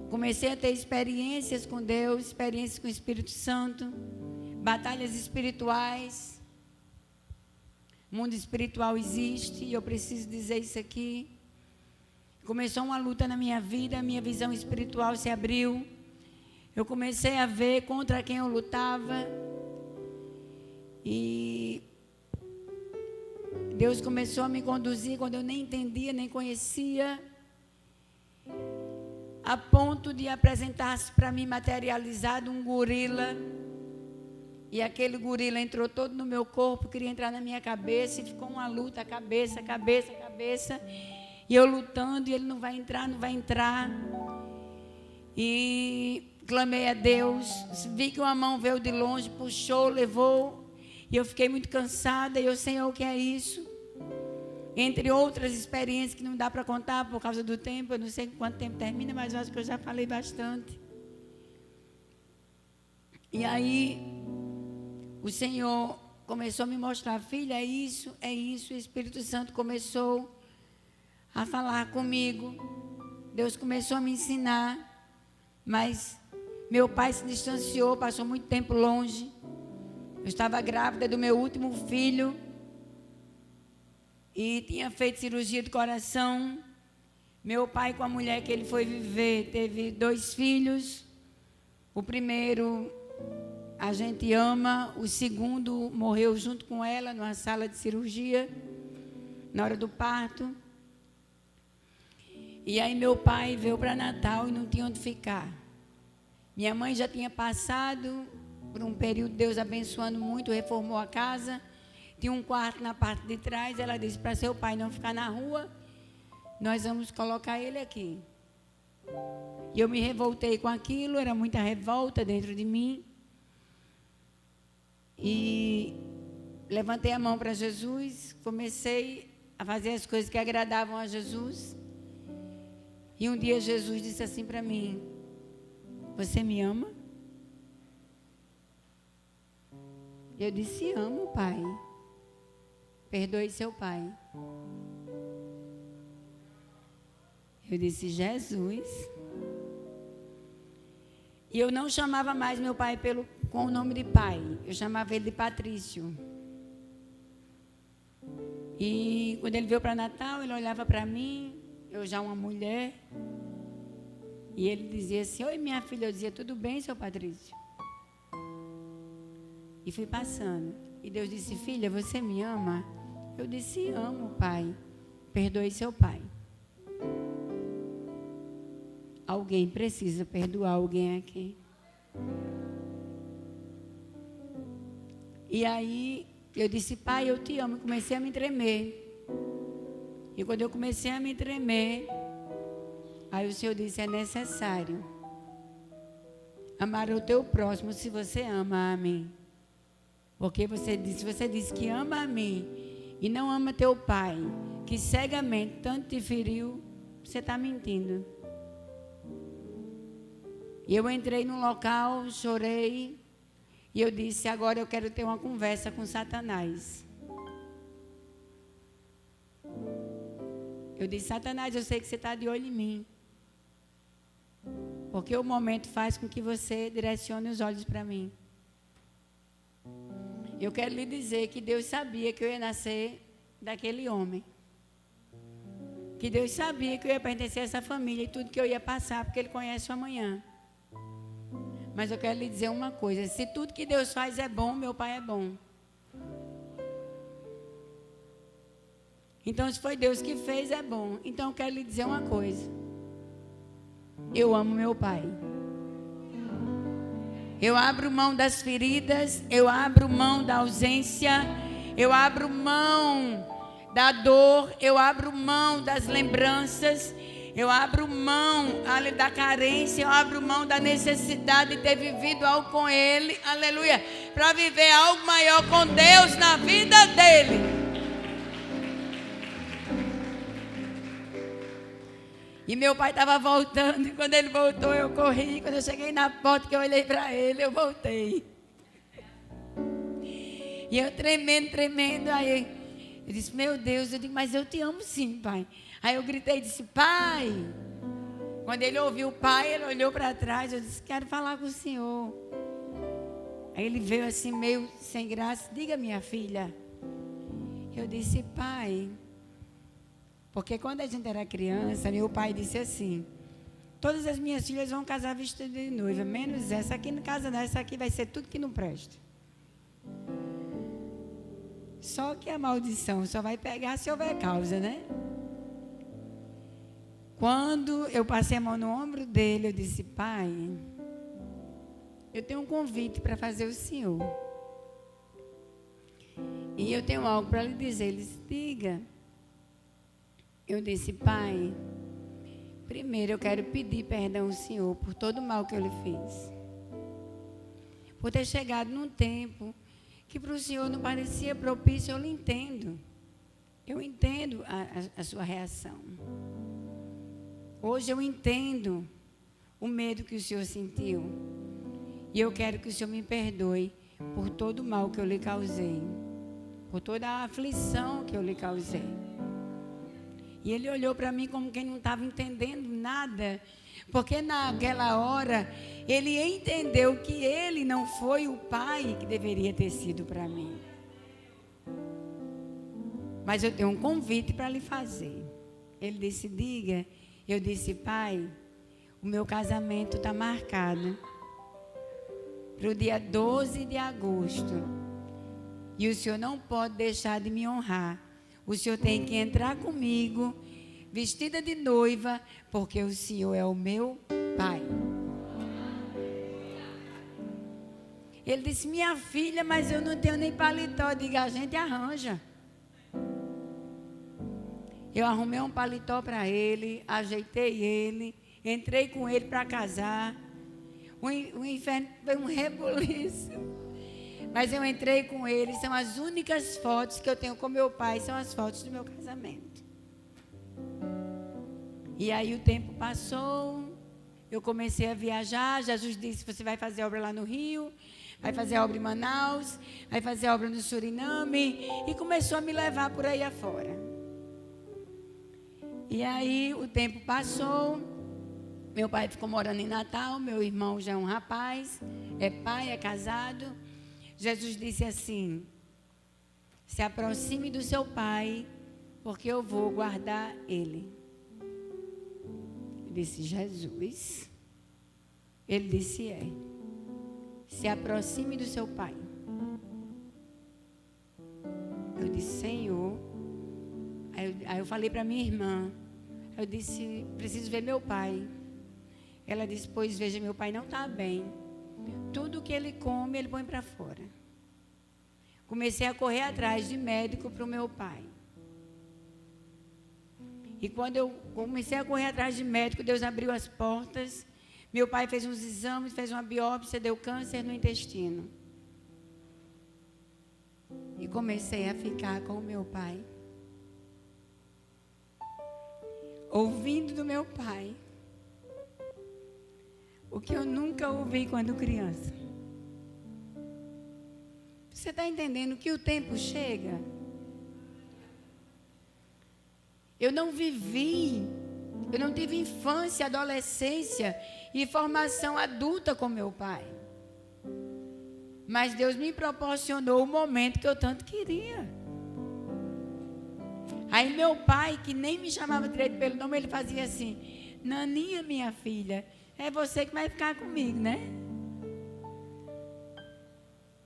comecei a ter experiências com Deus, experiências com o Espírito Santo, batalhas espirituais. O mundo espiritual existe e eu preciso dizer isso aqui. Começou uma luta na minha vida, a minha visão espiritual se abriu. Eu comecei a ver contra quem eu lutava. E Deus começou a me conduzir quando eu nem entendia, nem conhecia, a ponto de apresentar-se para mim materializado um gorila. E aquele gorila entrou todo no meu corpo, queria entrar na minha cabeça, e ficou uma luta, cabeça. E eu lutando, e ele não vai entrar. E clamei a Deus, vi que uma mão veio de longe, puxou, levou, e eu fiquei muito cansada, e eu, Senhor, o que é isso? Entre outras experiências que não dá para contar por causa do tempo, eu não sei quanto tempo termina, mas eu acho que eu já falei bastante. E aí, o Senhor começou a me mostrar, filha, é isso, o Espírito Santo começou a falar comigo. Deus começou a me ensinar, mas meu pai se distanciou, passou muito tempo longe. Eu estava grávida do meu último filho e tinha feito cirurgia de coração. Meu pai, com a mulher que ele foi viver, teve 2 filhos. O primeiro a gente ama, o segundo morreu junto com ela numa sala de cirurgia, na hora do parto. E aí meu pai veio para Natal e não tinha onde ficar. Minha mãe já tinha passado por um período, Deus abençoando muito, reformou a casa. Tinha um quarto na parte de trás. Ela disse para seu pai não ficar na rua, nós vamos colocar ele aqui. E eu me revoltei com aquilo, era muita revolta dentro de mim. E levantei a mão para Jesus, comecei a fazer as coisas que agradavam a Jesus. E um dia Jesus disse assim para mim, você me ama? Eu disse, amo, pai. Perdoe seu pai. Eu disse, Jesus. E eu não chamava mais meu pai com o nome de pai. Eu chamava ele de Patrício. E quando ele veio para Natal, ele olhava para mim, eu já uma mulher. E ele dizia assim, oi minha filha. Eu dizia, tudo bem, seu Patrício? E fui passando. E Deus disse, filha, você me ama? Eu disse, amo, pai. Perdoe seu pai. Alguém precisa perdoar alguém aqui. E aí eu disse, pai, eu te amo. E comecei a me tremer. E quando eu comecei a me tremer, aí o Senhor disse, é necessário amar o teu próximo se você ama a mim. Porque você disse que ama a mim e não ama teu pai, que cegamente tanto te feriu, você está mentindo. E eu entrei num local, chorei, e eu disse, agora eu quero ter uma conversa com Satanás. Eu disse, Satanás, eu sei que você está de olho em mim. Porque o momento faz com que você direcione os olhos para mim. Eu quero lhe dizer que Deus sabia que eu ia nascer daquele homem. Que Deus sabia que eu ia pertencer a essa família e tudo que eu ia passar, porque Ele conhece o amanhã. Mas eu quero lhe dizer uma coisa, se tudo que Deus faz é bom, meu pai é bom. Então, se foi Deus que fez, é bom. Então, eu quero lhe dizer uma coisa. Eu amo meu pai. Eu abro mão das feridas, eu abro mão da ausência, eu abro mão da dor, eu abro mão das lembranças, eu abro mão da carência, eu abro mão da necessidade de ter vivido algo com Ele, aleluia, para viver algo maior com Deus na vida dele. E meu pai estava voltando, e quando ele voltou, eu corri. Quando eu cheguei na porta, que eu olhei para ele, eu voltei. E eu tremendo, aí eu disse, meu Deus, eu digo, mas eu te amo sim, pai. Aí eu gritei e disse, pai. Quando ele ouviu o pai, ele olhou para trás, eu disse, quero falar com o senhor. Aí ele veio assim, meio sem graça, diga, minha filha. Eu disse, pai... Porque quando a gente era criança, meu pai disse assim, todas as minhas filhas vão casar vestidas de noiva, menos essa aqui não casa não, essa aqui vai ser tudo que não presta. Só que a maldição só vai pegar se houver causa, né? Quando eu passei a mão no ombro dele, eu disse, pai, eu tenho um convite para fazer o senhor. E eu tenho algo para lhe dizer. Ele disse, diga. Eu disse, pai, primeiro eu quero pedir perdão ao Senhor por todo o mal que eu lhe fiz. Por ter chegado num tempo que para o Senhor não parecia propício, eu lhe entendo. Eu entendo a sua reação. Hoje eu entendo o medo que o Senhor sentiu. E eu quero que o Senhor me perdoe por todo o mal que eu lhe causei. Por toda a aflição que eu lhe causei. E ele olhou para mim como quem não estava entendendo nada. Porque naquela hora, ele entendeu que ele não foi o pai que deveria ter sido para mim. Mas eu tenho um convite para lhe fazer. Ele disse, diga. Eu disse, pai, o meu casamento está marcado para o dia 12 de agosto. E o senhor não pode deixar de me honrar. O senhor tem que entrar comigo, vestida de noiva, porque o senhor é o meu pai. Ele disse, minha filha, mas eu não tenho nem paletó. Diga, a gente arranja. Eu arrumei um paletó para ele, ajeitei ele, entrei com ele para casar. O inferno foi um rebuliço. Mas eu entrei com ele, são as únicas fotos que eu tenho com meu pai, são as fotos do meu casamento. E aí o tempo passou, eu comecei a viajar, Jesus disse, você vai fazer obra lá no Rio, vai fazer obra em Manaus, vai fazer obra no Suriname, e começou a me levar por aí afora. E aí o tempo passou, meu pai ficou morando em Natal, meu irmão já é um rapaz, é pai, é casado. Jesus disse assim: se aproxime do seu pai, porque eu vou guardar ele. Eu disse: Jesus? Ele disse: é. Se aproxime do seu pai. Eu disse: Senhor. Aí eu falei para minha irmã. Eu disse: preciso ver meu pai. Ela disse: pois veja, meu pai não está bem. Tudo que ele come, ele põe para fora. Comecei a correr atrás de médico para o meu pai. E quando eu comecei a correr atrás de médico, Deus abriu as portas. Meu pai fez uns exames, fez uma biópsia, deu câncer no intestino. E comecei a ficar com o meu pai. Ouvindo do meu pai o que eu nunca ouvi quando criança. Você está entendendo que o tempo chega? Eu não vivi, eu não tive infância, adolescência e formação adulta com meu pai. Mas Deus me proporcionou o momento que eu tanto queria. Aí meu pai, que nem me chamava direito pelo nome, ele fazia assim: Naninha, minha filha, é você que vai ficar comigo, né?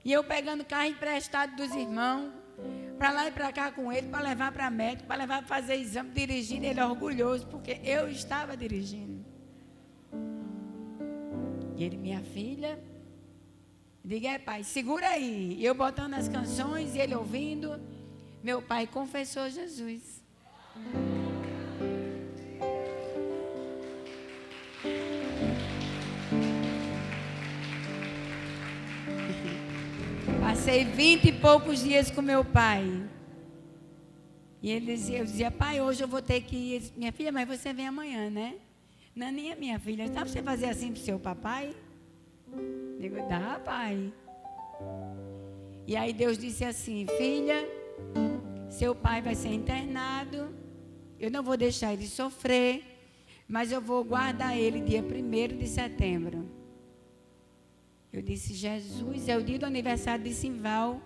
E eu pegando carro emprestado dos irmãos, para lá e para cá com ele, para levar para médico, para levar para fazer exame, dirigindo, ele é orgulhoso, porque eu estava dirigindo. E ele: minha filha, diga: pai, segura aí. E eu botando as canções e ele ouvindo. Meu pai confessou Jesus. Passei 20 e poucos dias com meu pai. E eu dizia: pai, hoje eu vou ter que ir. Ele disse: minha filha, mas você vem amanhã, né? Naninha, minha filha, dá para você fazer assim para o seu papai? Digo: dá, pai. E aí Deus disse assim: filha, seu pai vai ser internado. Eu não vou deixar ele sofrer, mas eu vou guardar ele dia 1º de setembro. Eu disse: Jesus, é o dia do aniversário de Simval.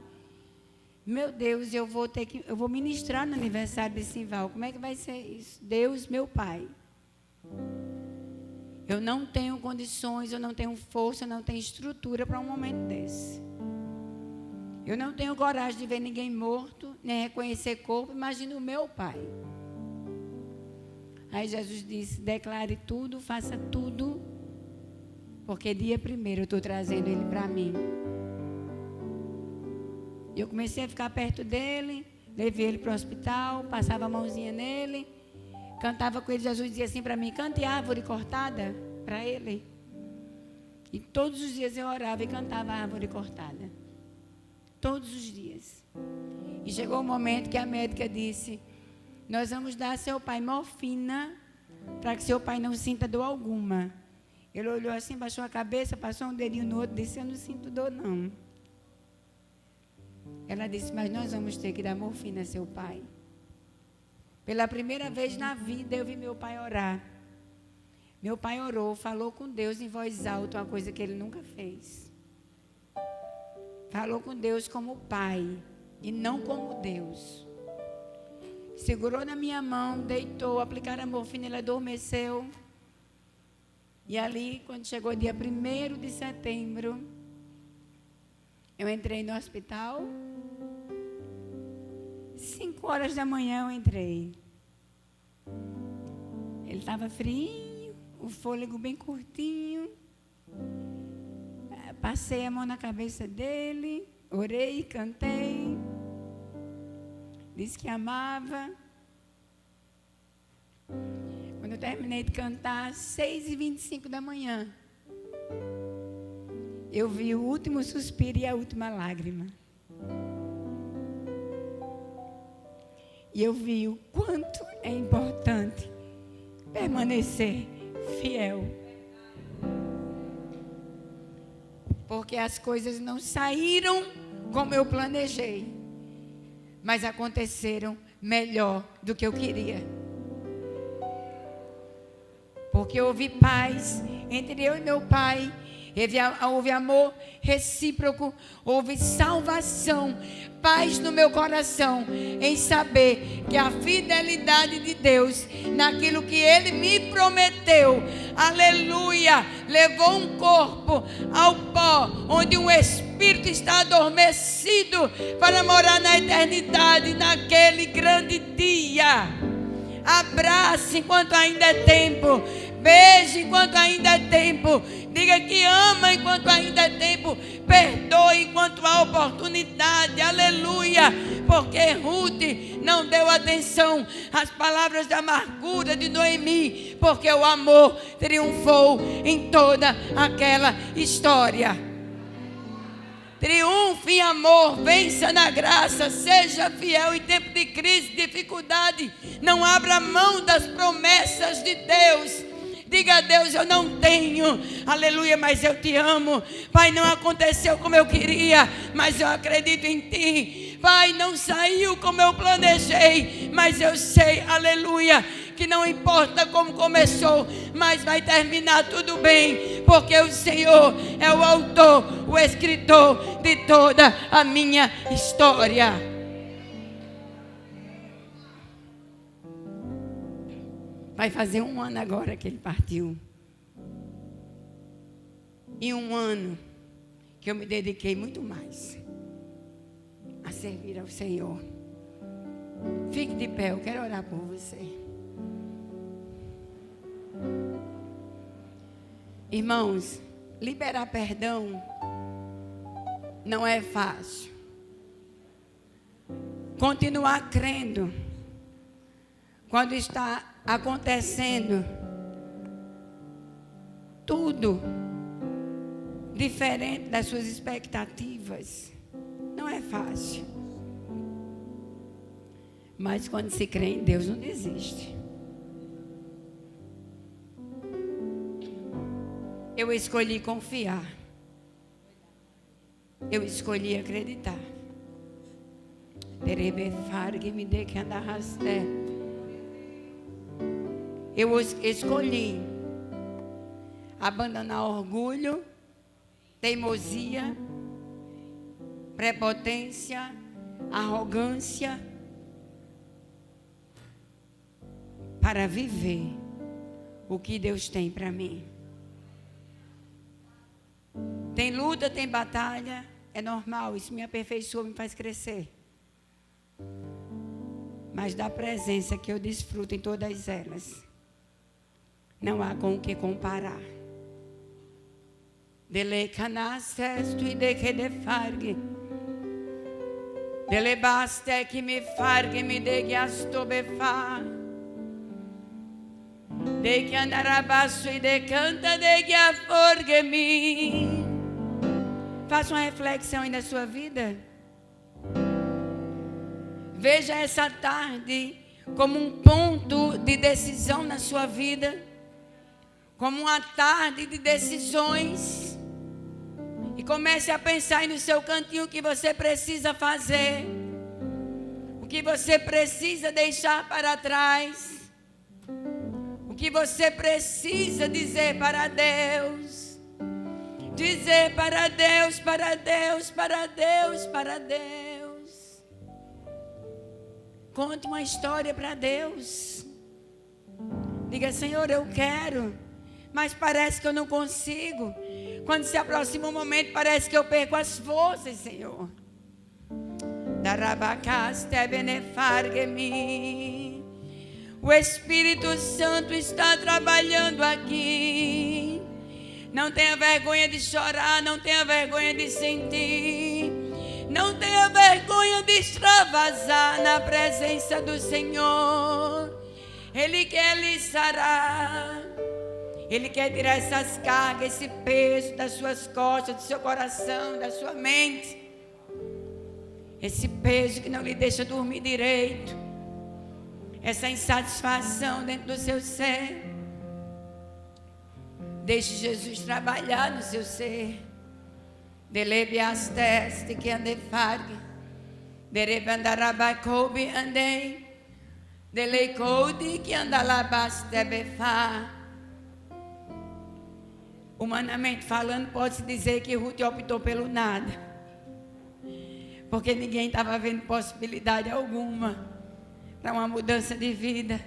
Meu Deus, eu vou ministrar no aniversário de Simval. Como é que vai ser isso? Deus, meu pai. Eu não tenho condições, eu não tenho força, eu não tenho estrutura para um momento desse. Eu não tenho coragem de ver ninguém morto, nem reconhecer corpo. Imagina o meu pai. Aí Jesus disse: declare tudo, faça tudo, porque dia 1º eu estou trazendo ele para mim. E eu comecei a ficar perto dele, levei ele para o hospital, passava a mãozinha nele, cantava com ele. Jesus dizia assim para mim: cante Árvore Cortada para ele. E todos os dias eu orava e cantava Árvore Cortada. Todos os dias. E chegou o momento que a médica disse: nós vamos dar a seu pai morfina para que seu pai não sinta dor alguma. Ele olhou assim, baixou a cabeça, passou um dedinho no outro, disse: eu não sinto dor não. Ela disse: mas nós vamos ter que dar morfina a seu pai. Pela primeira vez na vida eu vi meu pai orar. Meu pai orou, falou com Deus em voz alta, uma coisa que ele nunca fez. Falou com Deus como pai e não como Deus. Segurou na minha mão, deitou, aplicaram a morfina, ele adormeceu. E ali, quando chegou dia 1º de setembro, eu entrei no hospital. 5 horas da manhã eu entrei. Ele estava frio, o fôlego bem curtinho. Passei a mão na cabeça dele, orei, cantei. Disse que amava. Quando eu terminei de cantar, 6h25 da manhã, eu vi o último suspiro e a última lágrima. E eu vi o quanto é importante permanecer fiel. porque as coisas não saíram como eu planejei, mas aconteceram melhor do que eu queria. Porque houve paz entre eu e meu pai, houve amor recíproco, houve salvação, paz no meu coração, em saber que a fidelidade de Deus, naquilo que Ele me prometeu, aleluia, levou um corpo ao pó, onde um espírito está adormecido, para morar na eternidade, naquele grande dia. Abrace enquanto ainda é tempo, beije enquanto ainda é tempo, diga que ama enquanto ainda é tempo, perdoe enquanto há oportunidade, aleluia, porque Ruth não deu atenção às palavras da amargura de Noemi, porque o amor triunfou em toda aquela história. Triunfe em amor, vença na graça, seja fiel em tempo de crise, dificuldade. Não abra mão das promessas de Deus. Diga a Deus: eu não tenho, aleluia, mas eu te amo. Pai, não aconteceu como eu queria, mas eu acredito em ti. Pai, não saiu como eu planejei, mas eu sei, aleluia, que não importa como começou, mas vai terminar tudo bem, porque o Senhor é o autor, o escritor de toda a minha história. Vai fazer 1 ano agora que ele partiu. E 1 ano que eu me dediquei muito mais a servir ao Senhor. Fique de pé, eu quero orar por você. Irmãos, liberar perdão não é fácil. Continuar crendo quando está acontecendo tudo diferente das suas expectativas não é fácil. Mas quando se crê em Deus, não desiste. Eu escolhi confiar. Eu escolhi acreditar. Eu escolhi abandonar orgulho, teimosia, prepotência, arrogância, para viver o que Deus tem para mim. Tem luta, tem batalha, é normal, isso me aperfeiçoa, me faz crescer. Mas da presença que eu desfruto em todas elas, não há com o que comparar. Dele canastesto e de que de fargue. Dele baste que me fargue me de que astobefa. De que andarabaço e de canta de que aforgue-me. Faça uma reflexão aí na sua vida. Veja essa tarde como um ponto de decisão na sua vida, como uma tarde de decisões, e comece a pensar aí no seu cantinho o que você precisa fazer, o que você precisa deixar para trás, o que você precisa dizer para Deus. Dizer para Deus, para Deus, para Deus, para Deus. Conte uma história para Deus. Diga: Senhor, eu quero, mas parece que eu não consigo. Quando se aproxima um momento, parece que eu perco as forças, Senhor. O Espírito Santo está trabalhando aqui. Não tenha vergonha de chorar, não tenha vergonha de sentir, não tenha vergonha de extravasar na presença do Senhor. Ele quer lhe sarar, Ele quer tirar essas cargas, esse peso das suas costas, do seu coração, da sua mente, esse peso que não lhe deixa dormir direito, essa insatisfação dentro do seu ser. Deixe Jesus trabalhar no seu ser. Delebiastes de que ande fargue. Derebandarabacobi andei. Deleicode que andalabaste befá. Humanamente falando, pode-se dizer que Ruth optou pelo nada. Porque ninguém estava vendo possibilidade alguma para uma mudança de vida.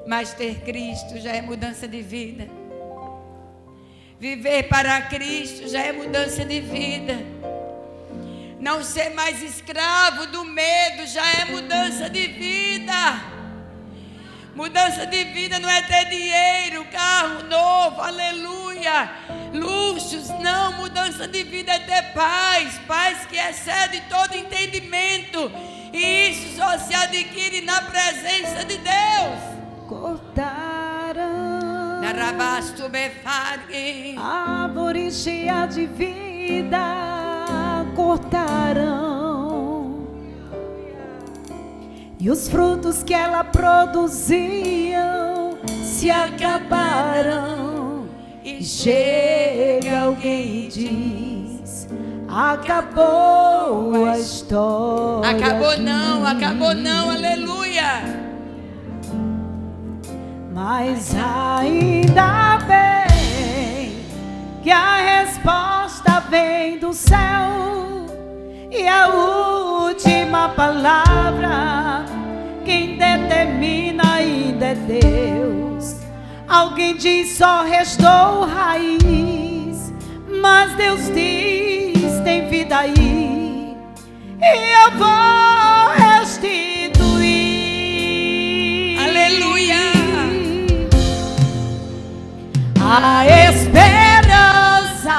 Mas ter Cristo já é mudança de vida. Viver para Cristo já é mudança de vida. Não ser mais escravo do medo já é mudança de vida. Mudança de vida não é ter dinheiro, carro novo, aleluia, luxos, não. Mudança de vida é ter paz, paz que excede todo entendimento. E isso só se adquire na presença de Deus. Cortaram Narabasto befargue. árvore cheia de vida, cortaram, e os frutos que ela produziam se acabaram. E chega alguém e diz: acabou a história. Acabou não, aleluia. Mas ainda bem que a resposta vem do céu, e a última palavra quem determina ainda é Deus. Alguém diz só restou raiz, mas Deus diz tem vida aí, e eu vou restituir. Aleluia. A esperança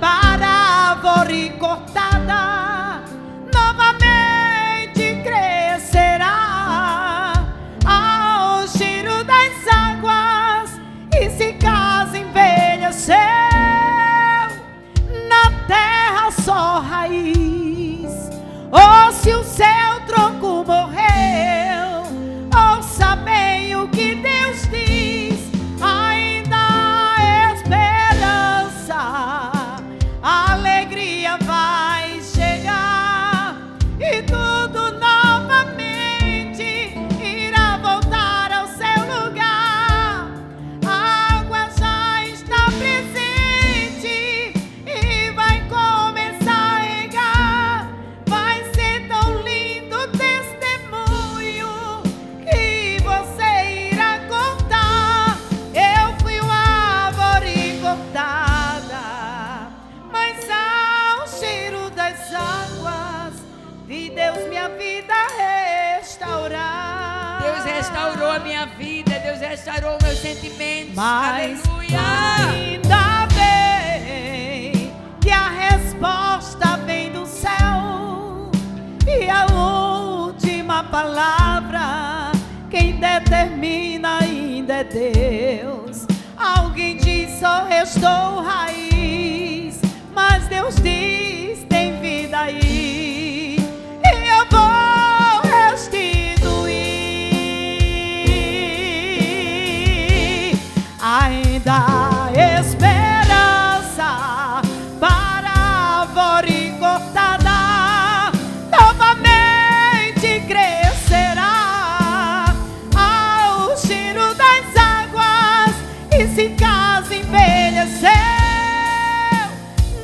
para a árvore cortada novamente crescerá ao cheiro das águas, e se caso envelheceu na terra só raiz, ou se o seu tronco morreu, ouça bem o que Deus diz. Ainda há esperança, a alegria vai chegar, e tudo novamente irá voltar ao seu lugar. A água já está presente e vai começar a regar. Vai ser tão lindo o testemunho que você irá contar. Eu fui uma árvore cortada, mas ao cheiro das águas vi Deus minha vida restaurar. Deus restaurou a minha vida, Deus restaurou meus sentimentos. Mas Aleluia. ainda bem que a resposta vem do céu, e a última palavra quem determina ainda é Deus. Alguém diz só restou raiz, mas Deus diz tem vida aí, e eu vou restituir. Ainda há esperança para a árvore cortada novamente crescerá ao cheiro das águas, e se caso envelheceu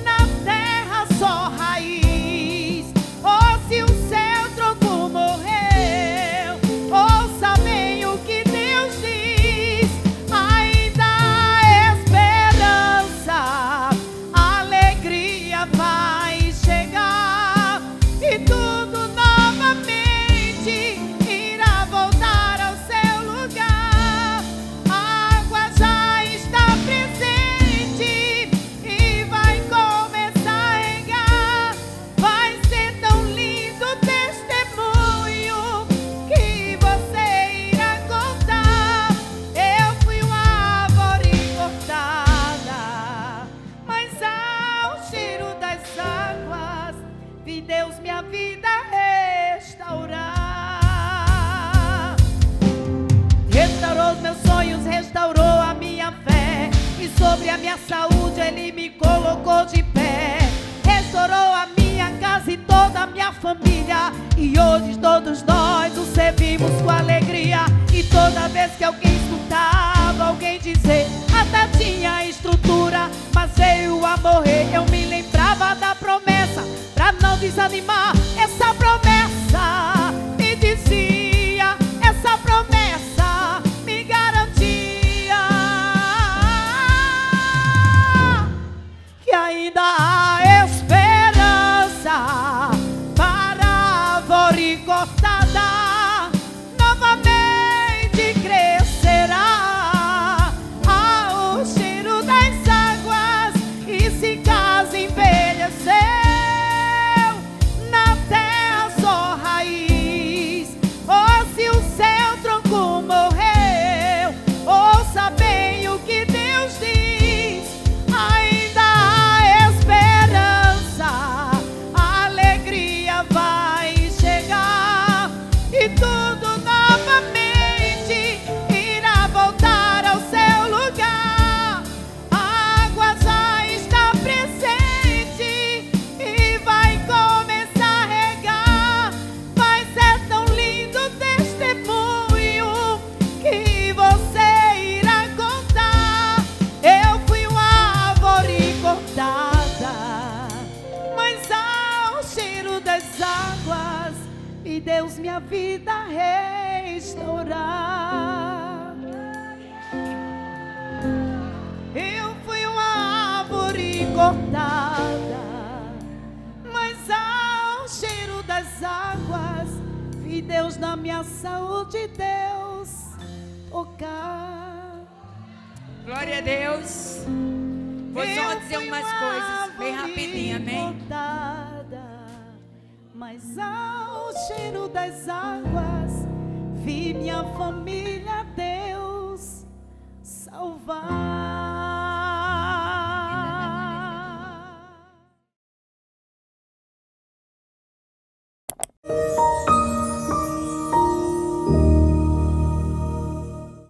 na terra só raiz, ou se o seu tronco morreu, ouça bem o que Deus diz. Ainda há esperança, a alegria vai chegar, e tudo novamente irá voltar ao seu lugar. A água já está presente e vai começar a regar. Vai ser tão lindo o testemunho que você irá contar. Eu fui uma árvore cortada, mas ao cheiro das águas vi Deus minha vida restaurar. Restaurou os meus sonhos, restaurou a minha fé, e E sobre a minha saúde Ele me colocou de pé. Restaurou a minha casa e toda a minha família. E hoje todos nós o servimos com alegria. E toda vez que alguém escutava alguém dizer: até tinha estrutura, mas veio a morrer, eu me lembrava da promessa, pra não desanimar. Essa promessa me dizia, essa promessa me garantia que ainda há esperança para a árvore cortada, novamente crescerá ao cheiro das águas. E se casa envelheceu, na terra só raiz, ou se o seu tronco morreu, ouça bem o que Deus diz: ainda há esperança, a alegria vai chegar e tudo novamente irá voltar ao seu lugar. A água já está presente e vai começar a regar. Mas é tão lindo o testemunho que você irá contar. Eu fui uma árvore cortada, mas ao cheiro das águas e Deus minha vida restaurar. Eu fui uma árvore cortada, mas ao cheiro das águas vi Deus na minha saúde, Deus tocar. Glória a Deus. Vou só dizer umas coisas bem rapidinho, amém? Cortada, mas ao cheiro das águas vi minha família, Deus salvar.